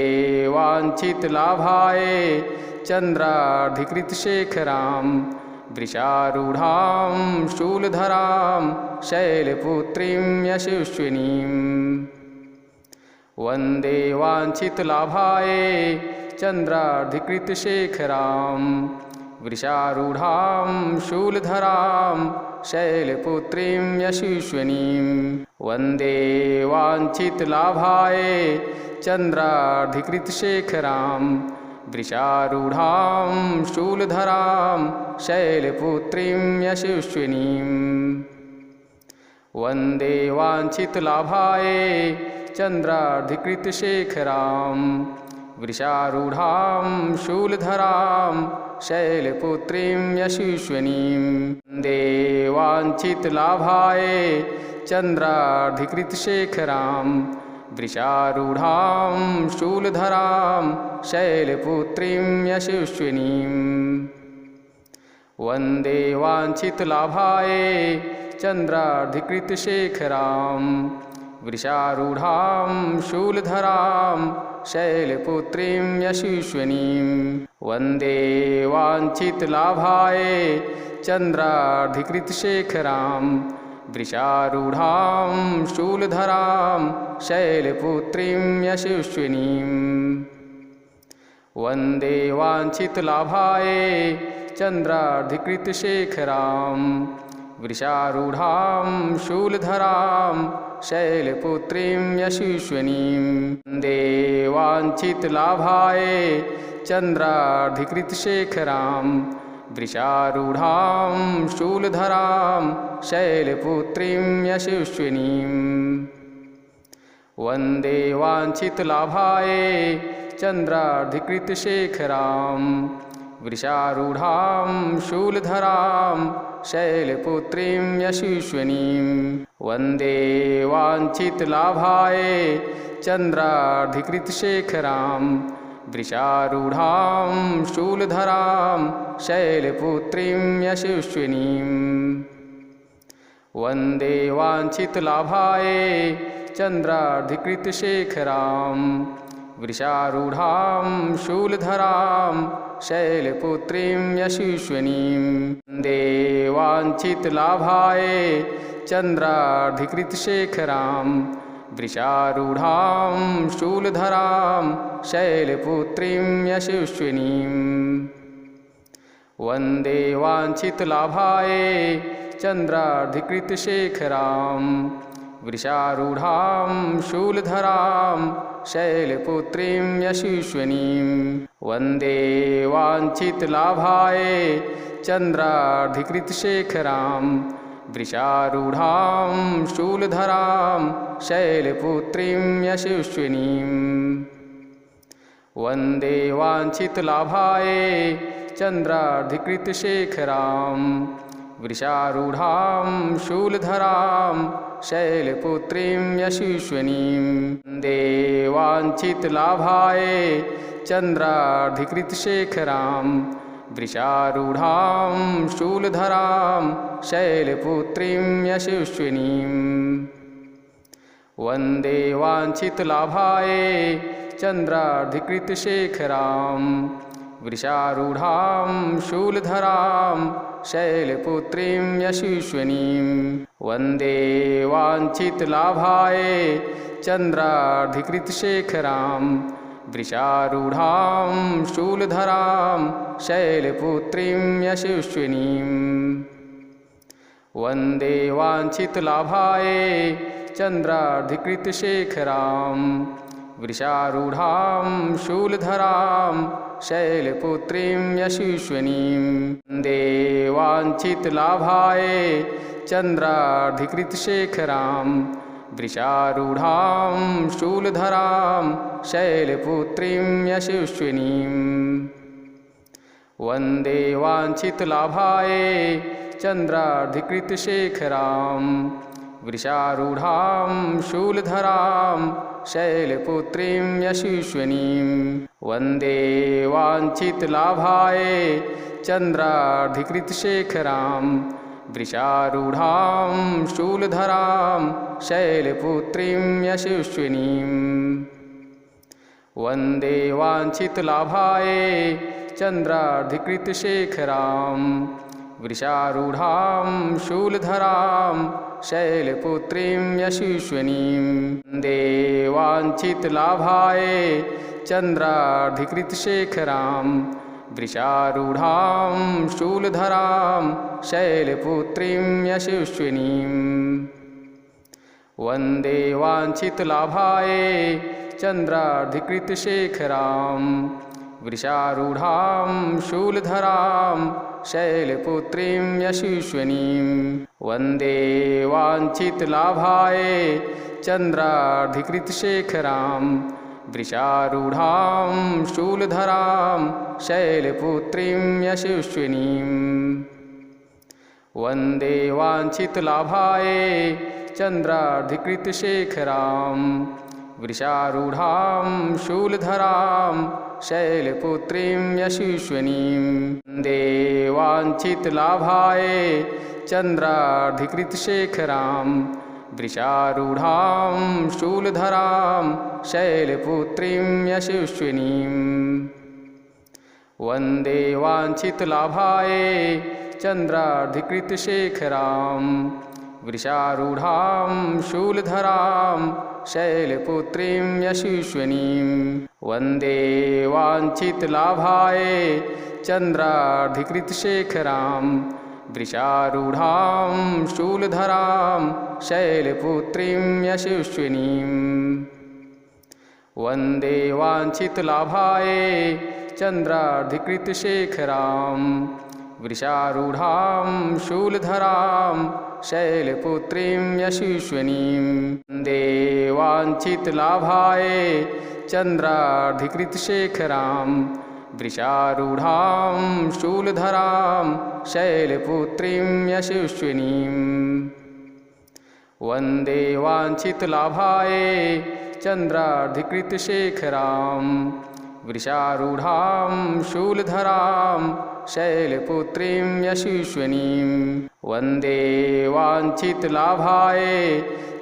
वाञ्छितलाभायै चन्द्रार्धिकृतशेखरां वृषारूढां शूलधरां शैलपुत्रीं यशस्विनीं वन्दे वाञ्छितलाभायै चन्द्रार्धिकृतशेखरां वृषारूढां शूलधरां शैलपुत्रीं यशस्विनीं वन्दे वाञ्छितलाभायै चन्द्रार्धिकृतशेखरां वृषारूढां शूलधरां शैलपुत्रीं यशस्विनीं वन्दे वाञ्छितलाभायै चन्द्रार्धिकृतशेखरां वृषारूढां शूलधरां शैलपुत्रीं यशस्विनीं वन्दे वाञ्छितलाभायै चन्द्रार्धिकृतशेखरां वृषारूढां शूलधरां शैलपुत्रीं यशस्विनीं वन्दे वाञ्छितलाभायै चन्द्रार्धिकृतशेखरां वृषारूढां शूलधरां शैलपुत्रीं यशस्विनीं वन्दे वाञ्छितलाभायै चन्द्रार्धिकृतशेखरां वृषारूढां शूलधरां शैलपुत्रीं यशस्विनीं वन्दे वाञ्छितलाभायै चन्द्रार्धिकृतशेखरां वृषारूढां शूलधरां शैलपुत्रीं यशस्विनीं वन्दे वाञ्छितलाभायै चन्द्रार्धिकृतशेखरां वृषारूढां शूलधरां शैलपुत्रीं यशस्विनीं वन्दे वाञ्छितलाभायै चन्द्रार्धिकृतशेखरां वृषारूढां शूलधरां शैलपुत्रीं यशस्विनीं वन्दे वाञ्छितलाभायै चन्द्रार्धिकृतशेखरां वृषारूढां शूलधरां शैलपुत्रीं यशस्विनीं वन्दे वाञ्छितलाभायै चन्द्रार्धिकृतशेखरां वृषारूढां शूलधरां शैलपुत्रीं यशस्विनीं वन्दे वाञ्छितलाभायै चन्द्रार्धिकृतशेखरां वृषारूढां शूलधरां शैलपुत्रीं यशस्विनीं वन्दे वाञ्छितलाभायै चन्द्रार्धिकृतशेखरां वृषारूढां शूलधरां शैलपुत्रीं यशस्विनीं वन्दे वाञ्छितलाभायै चन्द्रार्धिकृतशेखरां वृषारूढां शूलधरां शैलपुत्रीं यशस्विनीं वन्दे वाञ्छितलाभायै चन्द्रार्धिकृतशेखरां वृषारूढां शूलधरां शैलपुत्रीं यशस्विनीं वन्दे वाञ्छितलाभायै चन्द्रार्धिकृतशेखरां वृषारूढां शूलधरां शैलपुत्रीं यशस्विनीं वन्दे वाञ्छितलाभायै चन्द्रार्धिकृतशेखरां वृषारूढां शूलधरां शैलपुत्रीं यशस्विनीं वन्दे वाञ्छितलाभायै चन्द्रार्धिकृतशेखरां वृषारूढां शूलधरां शैलपुत्रीं यशस्विनीं वन्दे वाञ्छितलाभायै चन्द्रार्धिकृतशेखरां वृषारूढां शूलधरां शैलपुत्रीं यशस्विनीं वन्दे वाञ्छितलाभाय चन्द्रार्धिकृतशेखरां वृषारूढां शूलधरां शैलपुत्रीं यशस्विनीं वन्दे वाञ्छितलाभाय चन्द्रार्धिकृतशेखरां वृषारूढां शूलधरां शैलपुत्रीं यशस्विनीं वन्दे वाञ्छितलाभाय चन्द्रार्धिकृतशेखरां वृषारूढां शूलधरां शैलपुत्रीं यशस्विनीं वन्दे वाञ्छितलाभाय चन्द्रार्धिकृतशेखरां वृषारूढां शूलधरां शैलपुत्रीं यशस्विनीं वन्दे वाञ्छितलाभाय चन्द्रार्धिकृतशेखरां वृषारूढां शूलधरां शैलपुत्रीं यशस्विनीं वन्दे वाञ्छितलाभाय चन्द्रार्धिकृतशेखरां वृषारूढां शूलधरां शैलपुत्रीं यशस्विनीं वन्दे वाञ्छितलाभाय चन्द्रार्धिकृतशेखरां वृषारूढां शूलधरां शैलपुत्रीं यशस्विनीं वन्दे वाञ्छितलाभाय चन्द्रार्धिकृतशेखरां वृषारूढां शूलधरां शैलपुत्रीं यशस्विनीं वन्दे वाञ्छितलाभाय चन्द्रार्धिकृतशेखरां वृषारूढां शूलधरां शैलपुत्रीं यशस्विनीं वन्दे वाञ्छितलाभाय चन्द्रार्धिकृतशेखरां वृषारूढां शूलधरां शैलपुत्रीं यशस्विनीं वन्दे वाञ्छितलाभाय चन्द्रार्धिकृतशेखरां वृषारूढां शूलधरां शैलपुत्रीं यशस्विनीं वन्दे वाञ्छितलाभाय चन्द्रार्धिकृतशेखरां वृषारूढां शूलधरां शैलपुत्रीं यशस्विनीं वन्दे वाञ्छितलाभाय चन्द्रार्धिकृतशेखरां वृषारूढां शूलधरां शैलपुत्रीं यशस्विनीं वन्दे वाञ्छितलाभाय चन्द्रार्धिकृतशेखरां वृषारूढां शूलधरां शैलपुत्रीं यशस्विनीं वन्दे वाञ्छितलाभाय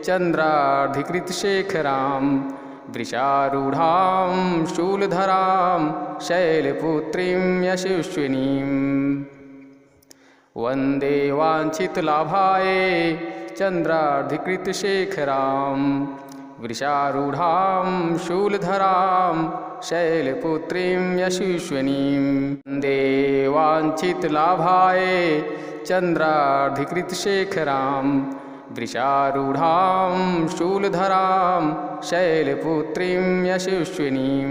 चन्द्रार्धिकृतशेखरां वृषारूढां शूलधरां शैलपुत्रीं यशस्विनीं वन्दे वाञ्छितलाभाय चन्द्रार्धिकृतशेखरां वृषारूढां शूलधरां शैलपुत्रीं यशस्विनीं वन्दे वाञ्छितलाभाय चन्द्रार्धिकृतशेखरां वृषारूढां शूलधरां शैलपुत्रीं यशस्विनीं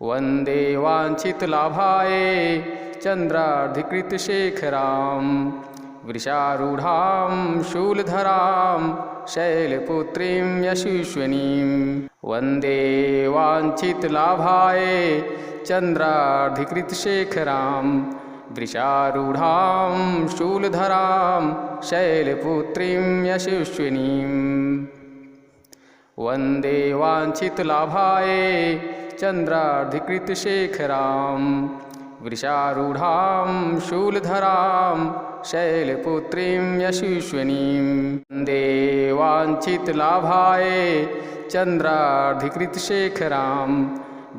वन्दे वाञ्छितलाभाय चन्द्रार्धिकृतशेखरां वृषारूढां शूलधरां शैलपुत्रीं यशस्विनीं वन्दे वाञ्छितलाभाय चन्द्रार्धिकृतशेखरां वृषारूढां शूलधरां शैलपुत्रीं यशस्विनीं वन्दे वाञ्छितलाभाय चन्द्रार्धिकृतशेखरां वृषारूढां शूलधरां शैलपुत्रीं यशस्विनीं वन्दे वाञ्छितलाभाय चन्द्रार्धिकृतशेखरां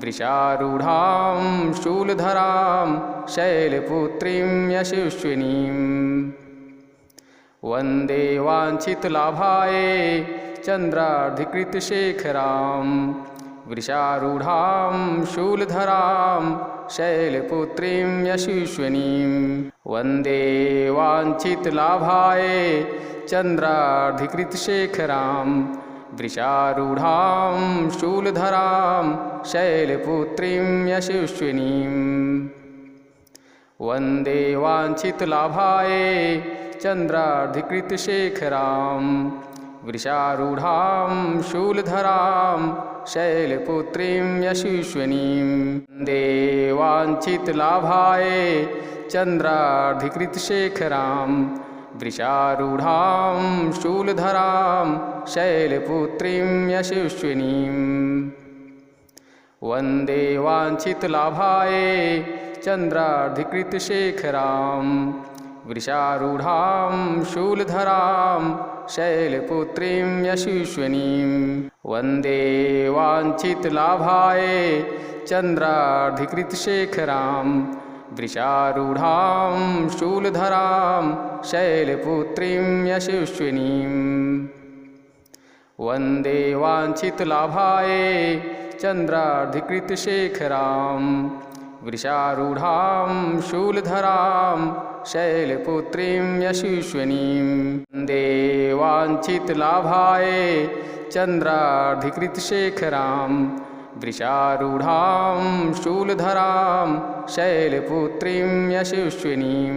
वृषारूढां शूलधरां शैलपुत्रीं यशस्विनीं वन्दे वाञ्छितलाभाय चन्द्रार्धिकृतशेखरां वृषारूढां शूलधरां शैलपुत्रीं यशस्विनीं वन्दे वाञ्छितलाभाय चन्द्रार्धिकृतशेखरां वृषारूढां शूलधरां शैलपुत्रीं यशस्विनीं वन्दे वाञ्छितलाभायै चन्द्रार्धिकृतशेखरां वृषारूढां शूलधरां शैलपुत्रीं यशस्विनीं वन्दे वाञ्छितलाभायै चन्द्रार्धिकृतशेखरां वृषारूढां शूलधरां शैलपुत्रीं यशस्विनीं वन्दे वाञ्छितलाभायै चन्द्रार्धिकृतशेखरां वृषारूढां शूलधरां शैलपुत्रीं यशस्विनीं वन्दे वाञ्छितलाभायै चन्द्रार्धिकृतशेखरां वृषारूढां शूलधरां शैलपुत्रीं यशस्विनीं वन्दे वाञ्छितलाभायै चन्द्रार्धिकृतशेखरां वृषारूढां शूलधरां शैलपुत्रीं यशस्विनीं वन्दे वाञ्छितलाभायै चन्द्रार्धिकृतशेखरां वृषारूढां शूलधरां शैलपुत्रीं यशस्विनीं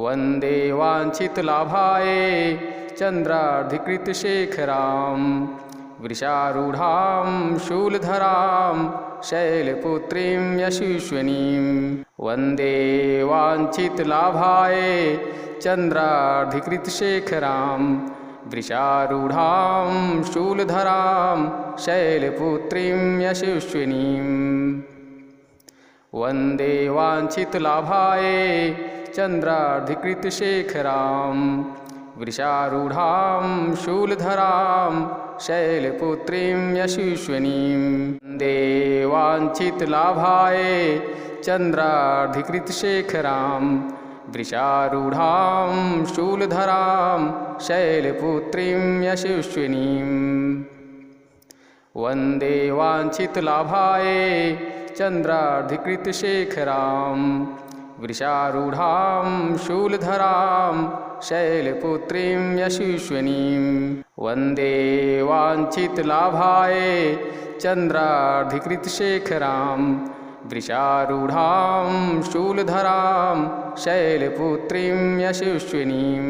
वन्दे वाञ्छितलाभायै चन्द्रार्धिकृतशेखरां वृषारूढां शूलधरां शैलपुत्रीं यशस्विनीं वन्दे वाञ्छितलाभायै चन्द्रार्धिकृतशेखरां वृषारूढां शूलधरां शैलपुत्रीं यशस्विनीं वन्दे वाञ्छितलाभायै चन्द्रार्धिकृतशेखरां वृषारूढां शूलधरां शैलपुत्रीं यशस्विनीं वन्दे वाञ्छितलाभायै चन्द्रार्धिकृतशेखरां वृषारूढां शूलधरां शैलपुत्रीं यशस्विनीं वन्दे वाञ्छितलाभायै चन्द्रार्धिकृतशेखरां वृषारूढां शूलधरां शैलपुत्रीं यशस्विनीं वन्दे वाञ्छितलाभायै चन्द्रार्धिकृतशेखरां वृषारूढां शूलधरां शैलपुत्रीं यशस्विनीं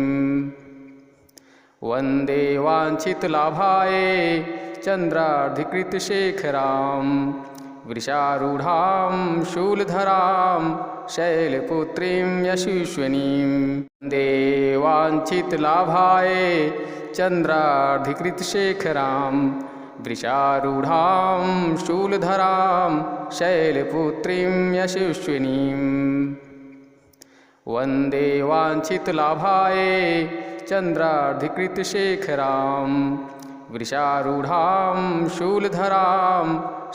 वन्दे वाञ्छितलाभायै चन्द्रार्धिकृतशेखरां वृषारूढां शूलधरां शैलपुत्रीं यशस्विनीं वन्दे वाञ्छितलाभायै चन्द्रार्धिकृतशेखरां वृषारूढां शूलधरां शैलपुत्रीं यशस्विनीं वन्दे वाञ्छितलाभायै चन्द्रार्धिकृतशेखरां वृषारूढां शूलधरां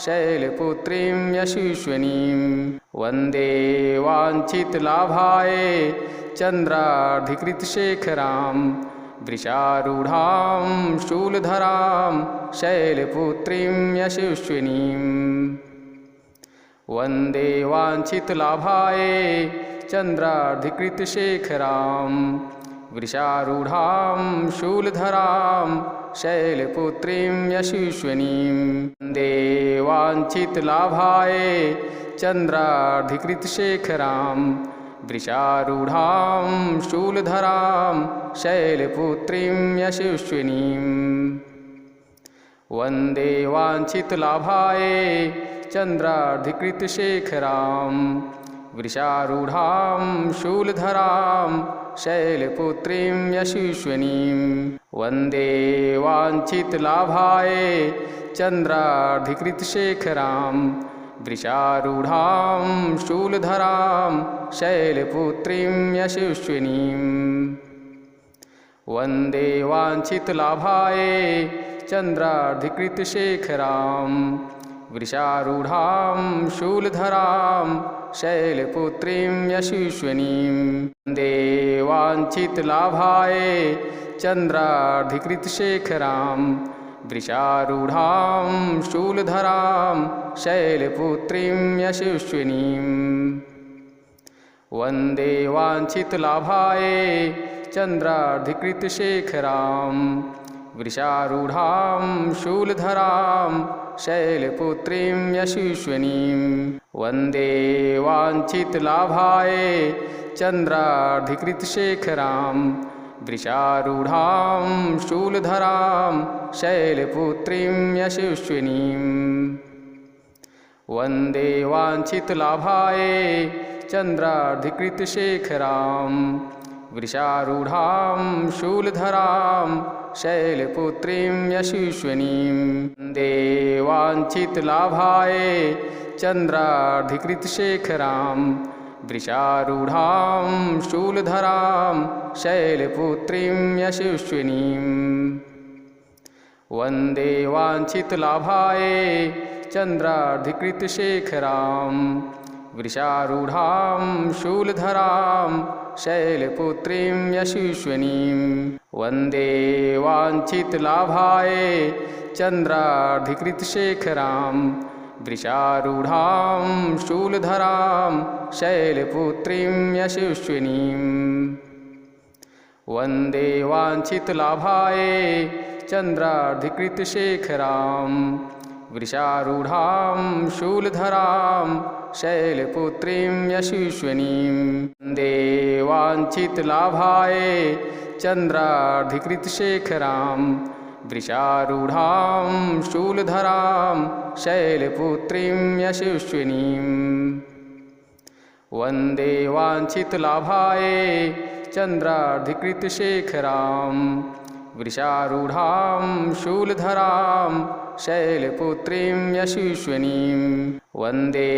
शैलपुत्रीं यशस्विनीं वन्दे वाञ्छितलाभायै चन्द्रार्धिकृतशेखरां वृषारूढां शूलधरां शैलपुत्रीं यशस्विनीं वन्दे वाञ्छितलाभायै चन्द्रार्धिकृतशेखरां वृषारूढां शूलधरां शैलपुत्रीं यशस्विनीं वन्दे वाञ्छितलाभायै चन्द्रार्धिकृतशेखरां वृषारूढां शूलधरां शैलपुत्रीं यशस्विनीं वन्दे वाञ्छितलाभायै चन्द्रार्धिकृतशेखरां वृषारूढां शूलधरां शैलपुत्रीं यशस्विनीं वन्दे वाञ्छितलाभायै चन्द्रार्धिकृतशेखरां वृषारूढां शूलधरां शैलपुत्रीं यशस्विनीं वन्दे वाञ्छितलाभायै चन्द्रार्धिकृतशेखरां वृषारूढां शूलधरां शैलपुत्रीं यशस्विनीं वन्दे वाञ्छितलाभायै चन्द्रार्धिकृतशेखरां वृषारूढां शूलधरां शैलपुत्रीं यशस्विनीं वन्दे वाञ्छितलाभायै चन्द्रार्धिकृतशेखरां वृषारूढां शूलधरां शैलपुत्रीं यशस्विनीं वन्दे वाञ्छितलाभाय चन्द्रार्धिकृतशेखरां वृषारूढां शूलधरां शैलपुत्रीं यशस्विनीं वन्दे वाञ्छितलाभाय चन्द्रार्धिकृतशेखरां वृषारूढां शूलधरां शैलपुत्रीं यशस्विनीं वन्दे वाञ्छितलाभाय चन्द्रार्धिकृतशेखरां वृषारूढां शूलधरां शैलपुत्रीं यशस्विनीं वन्दे वाञ्छितलाभाय चन्द्रार्धिकृतशेखरां वृषारूढां शूलधरां शैलपुत्रीं यशस्विनीं वन्दे वाञ्छितलाभाय चन्द्रार्धिकृतशेखरां वृषारूढां शूलधरां शैलपुत्रीं यशस्विनीं वन्दे वाञ्छितलाभाय चन्द्रार्धिकृतशेखरां वृषारूढां शूलधरां शैलपुत्रीं यशस्विनीं वन्दे वाञ्छितलाभाय चन्द्रार्धिकृतशेखरां वृषारूढां शूलधरां शैलपुत्रीं यशस्विनीं वन्दे वाञ्छितलाभाय चन्द्रार्धिकृतशेखरां वृषारूढां शूलधरां शैलपुत्रीं यशस्विनीं वन्दे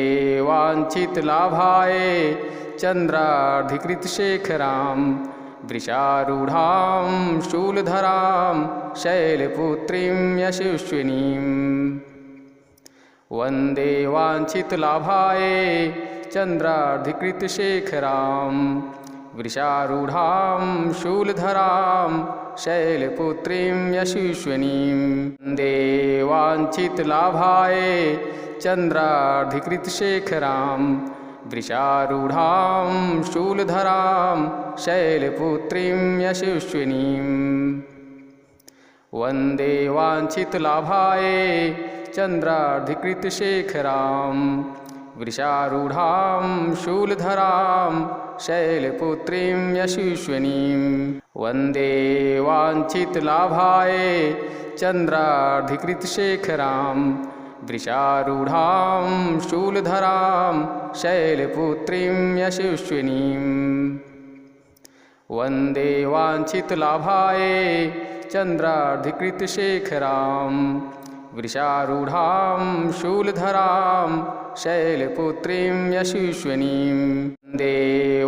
वाञ्छितलाभाय चन्द्रार्धिकृतशेखरां वृषारूढां शूलधरां शैलपुत्रीं यशस्विनीं वन्दे वाञ्छितलाभाय चन्द्रार्धिकृतशेखरां वृषारूढां शूलधरां शैलपुत्रीं यशस्विनीं वन्दे वाञ्छितलाभाय चन्द्रार्धिकृतशेखरां वृषारूढां शूलधरां शैलपुत्रीं यशस्विनीं वन्दे वाञ्छितलाभाय चन्द्रार्धिकृतशेखरां वृषारूढां शूलधरां शैलपुत्रीं यशस्विनीं वन्दे वाञ्छितलाभाय चन्द्रार्धिकृतशेखरां वृषारूढां शूलधरां शैलपुत्रीं यशस्विनीं वन्दे वाञ्छितलाभाय चन्द्रार्धिकृतशेखरां वृषारूढां शूलधरां शैलपुत्रीं यशस्विनीं वन्दे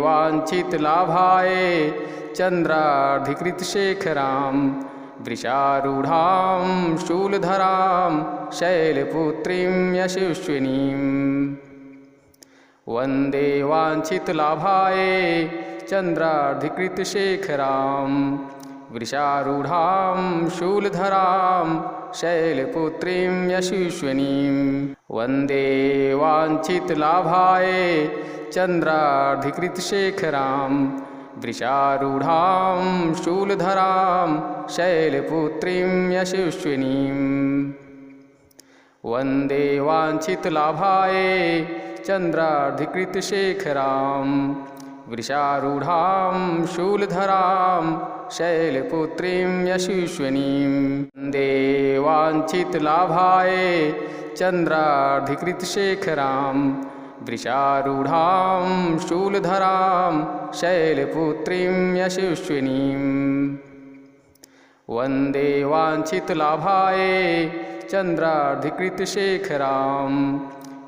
वाञ्छितलाभाय चन्द्रार्धिकृतशेखरां वृषारूढां शूलधरां शैलपुत्रीं यशस्विनीं वन्दे वाञ्छितलाभाय चन्द्रार्धिकृतशेखरां वृषारूढां शूलधरां शैलपुत्रीं यशस्विनीं वन्दे वाञ्छितलाभाय चन्द्रार्धिकृतशेखरां वृषारूढां शूलधरां शैलपुत्रीं यशस्विनीं वन्दे वाञ्छितलाभाय चन्द्रार्धिकृतशेखरां वृषारूढां शूलधरां शैलपुत्रीं यशस्विनीं वन्दे वाञ्छितलाभाय चन्द्रार्धिकृतशेखरां वृषारूढां शूलधरां शैलपुत्रीं यशस्विनीं वन्दे वाञ्छितलाभाय चन्द्रार्धिकृतशेखरां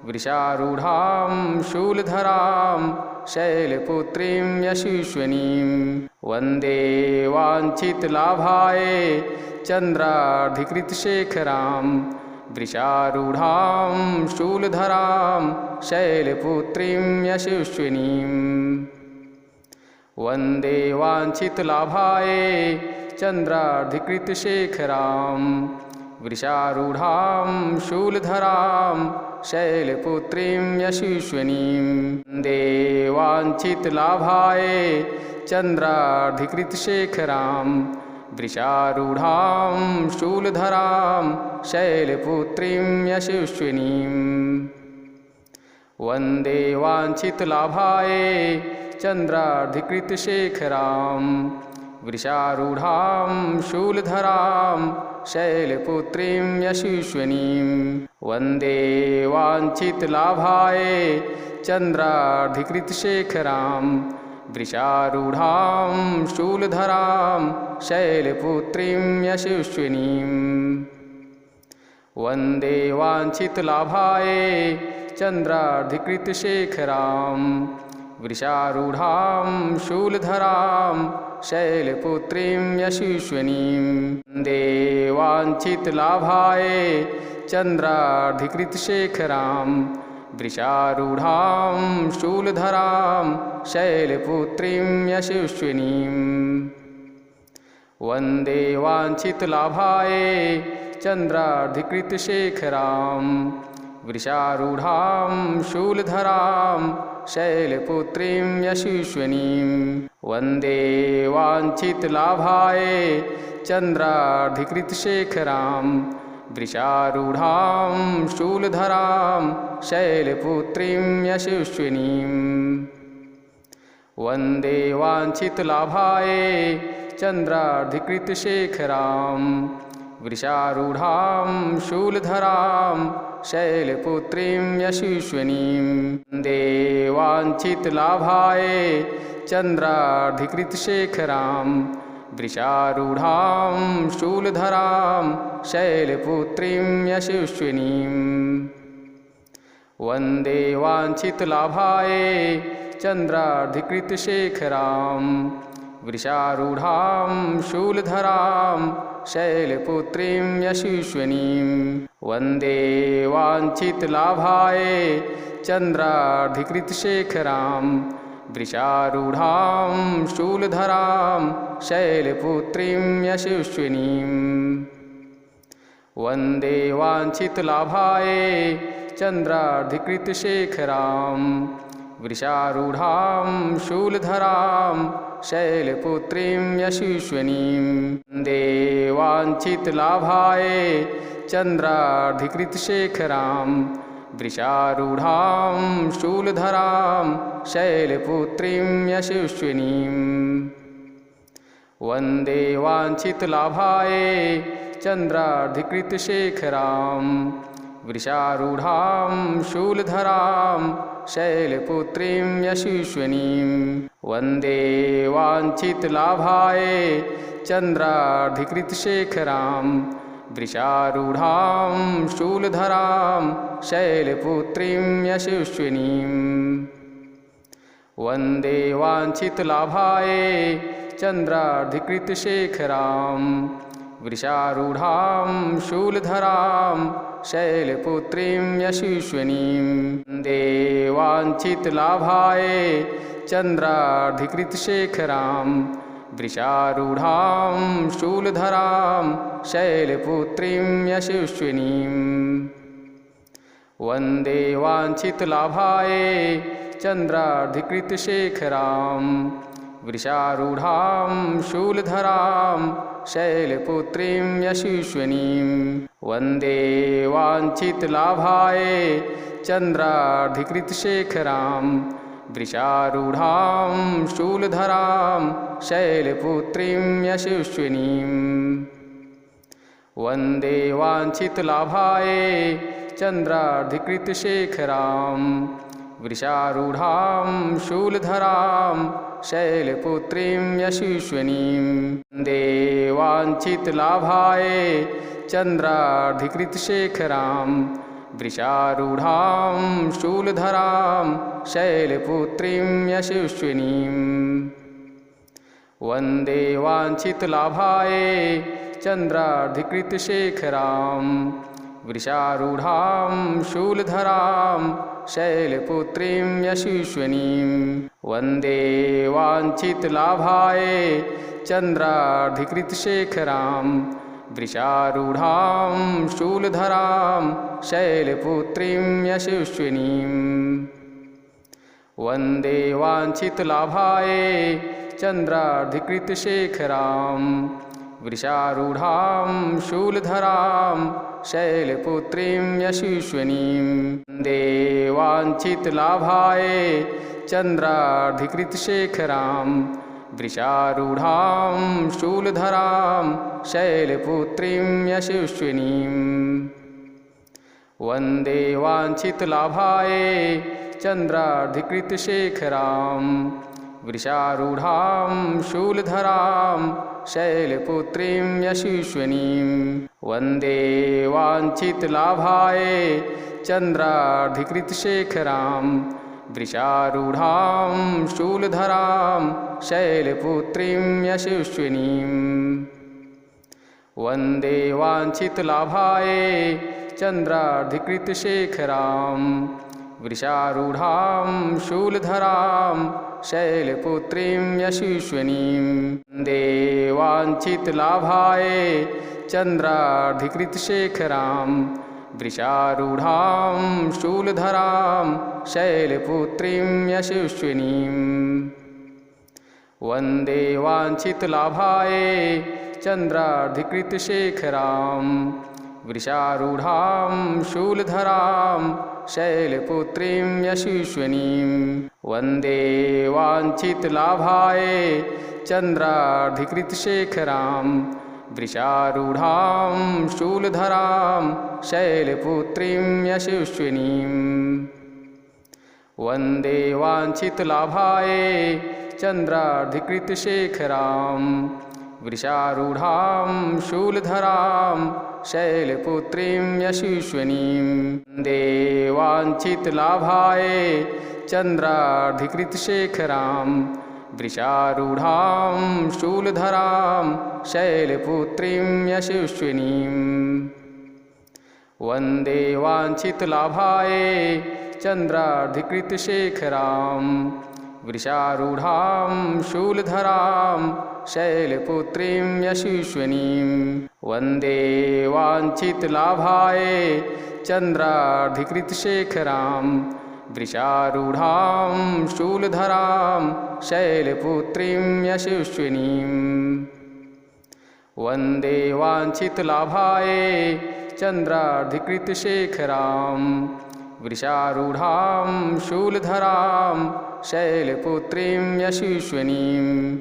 वृषारूढां शूलधरां शैलपुत्रीं यशस्विनीं वन्दे वाञ्छितलाभाय चन्द्रार्धिकृतशेखरां वृषारूढां शूलधरां शैलपुत्रीं यशस्विनीं वन्दे वाञ्छितलाभाय चन्द्रार्धिकृतशेखरां वृषारूढां शूलधरां शैलपुत्रीं यशस्विनीं वन्दे वाञ्छितलाभाय चन्द्रार्धिकृतशेखरां वृषारूढां शूलधरां शैलपुत्रीं यशस्विनीम् वन्दे वाञ्छितलाभाय चन्द्रार्धिकृतशेखरां वृषारूढां शूलधरां शैलपुत्रीं यशस्विनीं वन्दे वाञ्छितलाभाय चन्द्रार्धिकृतशेखरां वृषारूढां शूलधरां शैलपुत्रीं यशस्विनीं वन्दे वाञ्छितलाभाय चन्द्रार्धिकृतशेखरां वृषारूढां शूलधरां शैलपुत्रीं यशस्विनीं वन्दे वाञ्छितलाभाय चन्द्रार्धिकृतशेखरां वृषारूढां शूलधरां शैलपुत्रीं यशस्विनीं वन्दे वाञ्छितलाभाय चन्द्रार्धिकृतशेखरां वृषारूढां शूलधरां शैलपुत्रीं यशस्विनीं वन्दे वाञ्छितलाभाय चन्द्रार्धिकृतशेखरां वृषारूढां शूलधरां शैलपुत्रीं यशस्विनीं वन्दे वाञ्छितलाभाय चन्द्रार्धिकृतशेखरां वृषारूढां शूलधरां शैलपुत्रीं यशस्विनीं वन्दे वाञ्छितलाभाय चन्द्रार्धिकृतशेखरां वृषारूढां शूलधरां शैलपुत्रीं यशस्विनीं वन्दे वाञ्छितलाभाय चन्द्रार्धिकृतशेखरां वृषारूढां शूलधरां शैलपुत्रीं यशस्विनीं वन्दे वाञ्छितलाभाय चन्द्रार्धिकृतशेखरां वृषारूढां शूलधरां शैलपुत्रीं यशस्विनीं वन्दे वाञ्छितलाभाय चन्द्रार्धिकृतशेखरां वृषारूढां शूलधरां शैलपुत्रीं यशस्विनीं वन्दे वाञ्छितलाभाय चन्द्रार्धिकृतशेखरां वृषारूढां शूलधरां शैलपुत्रीं यशस्विनीं वन्दे वाञ्छितलाभाय चन्द्रार्धिकृतशेखरां वृषारूढां शूलधरां शैलपुत्रीं यशस्विनीं वन्दे वाञ्छितलाभाय चन्द्रार्धिकृतशेखरां वृषारूढां शूलधरां शैलपुत्रीं यशस्विनीं वन्दे वाञ्छितलाभाय चन्द्रार्धिकृतशेखरां वृषारूढां शूलधरां शैलपुत्रीं यशस्विनीं वन्दे वाञ्छितलाभाय चन्द्रार्धिकृतशेखरां वृषारूढां शूलधरां शैलपुत्रीं यशस्विनीं वन्दे वाञ्छितलाभाय चन्द्रार्धिकृतशेखरां वृषारूढां शूलधरां शैलपुत्रीं यशस्विनीं वन्दे वाञ्छितलाभाय चन्द्रार्धिकृतशेखरां वृषारूढां शूलधरां शैलपुत्रीं यशस्विनीं वन्दे वाञ्छितलाभाय चन्द्रार्धिकृतशेखरां वृषारूढां शूलधरां शैलपुत्रीं यशस्विनीं वन्दे वाञ्छितलाभाय चन्द्रार्धिकृतशेखरां वृषारूढां शूलधरां शैलपुत्रीं यशस्विनीं वन्दे वाञ्छितलाभाय चन्द्रार्धिकृतशेखरां वृषारूढां शूलधरां शैलपुत्रीं यशस्विनीं वन्दे वाञ्छितलाभाय चन्द्रार्धिकृतशेखरां वृषारूढां शूलधरां शैलपुत्रीं यशस्विनीं वन्दे वाञ्छितलाभाय चन्द्रार्धिकृतशेखरां वृषारूढां शूलधरां शैलपुत्रीं यशस्विनीं वन्दे वाञ्छितलाभाय चन्द्रार्धिकृतशेखरां वृषारूढां शूलधरां शैलपुत्रीं यशस्विनीं वन्दे वाञ्छितलाभाय चन्द्रार्धिकृतशेखरां वृषारूढां शूलधरां शैलपुत्रीं यशस्विनीं वन्दे वाञ्छितलाभाय चन्द्रार्धिकृतशेखरां वृषारूढां शूलधरां शैलपुत्रीं यशस्विनीं वन्दे वाञ्छितलाभाय चन्द्रार्धिकृतशेखरां वृषारूढां शूलधरां शैलपुत्रीं यशस्विनीं वन्दे वाञ्छितलाभाय चन्द्रार्धिकृतशेखरां वृषारूढां शूलधरां शैलपुत्रीं यशस्विनीं वन्दे वाञ्छितलाभाय चन्द्रार्धिकृतशेखरां वृषारूढां शूलधरां शैलपुत्रीं यशस्विनीं वन्दे वाञ्छितलाभाय चन्द्रार्धिकृतशेखरां वृषारूढां शूलधरां शैलपुत्रीं यशस्विनीं वन्दे वाञ्छितलाभाय चन्द्रार्धिकृतशेखरां वृषारूढां शूलधरां शैलपुत्रीं यशस्विनीं वन्दे वाञ्छितलाभाय चन्द्रार्धिकृतशेखरां वृषारूढां शूलधरां शैलपुत्रीं यशस्विनीं वन्दे वाञ्छितलाभाय चन्द्रार्धिकृतशेखरां वृषारूढां शूलधरां शैलपुत्रीं यशस्विनीं वन्दे वाञ्छितलाभाय चन्द्रार्धिकृतशेखरां वृषारूढां शूलधरां शैलपुत्रीं यशस्विनीं वन्दे वाञ्छितलाभाय चन्द्रार्धिकृतशेखरां वृषारूढां शूलधरां शैलपुत्रीं यशस्विनीं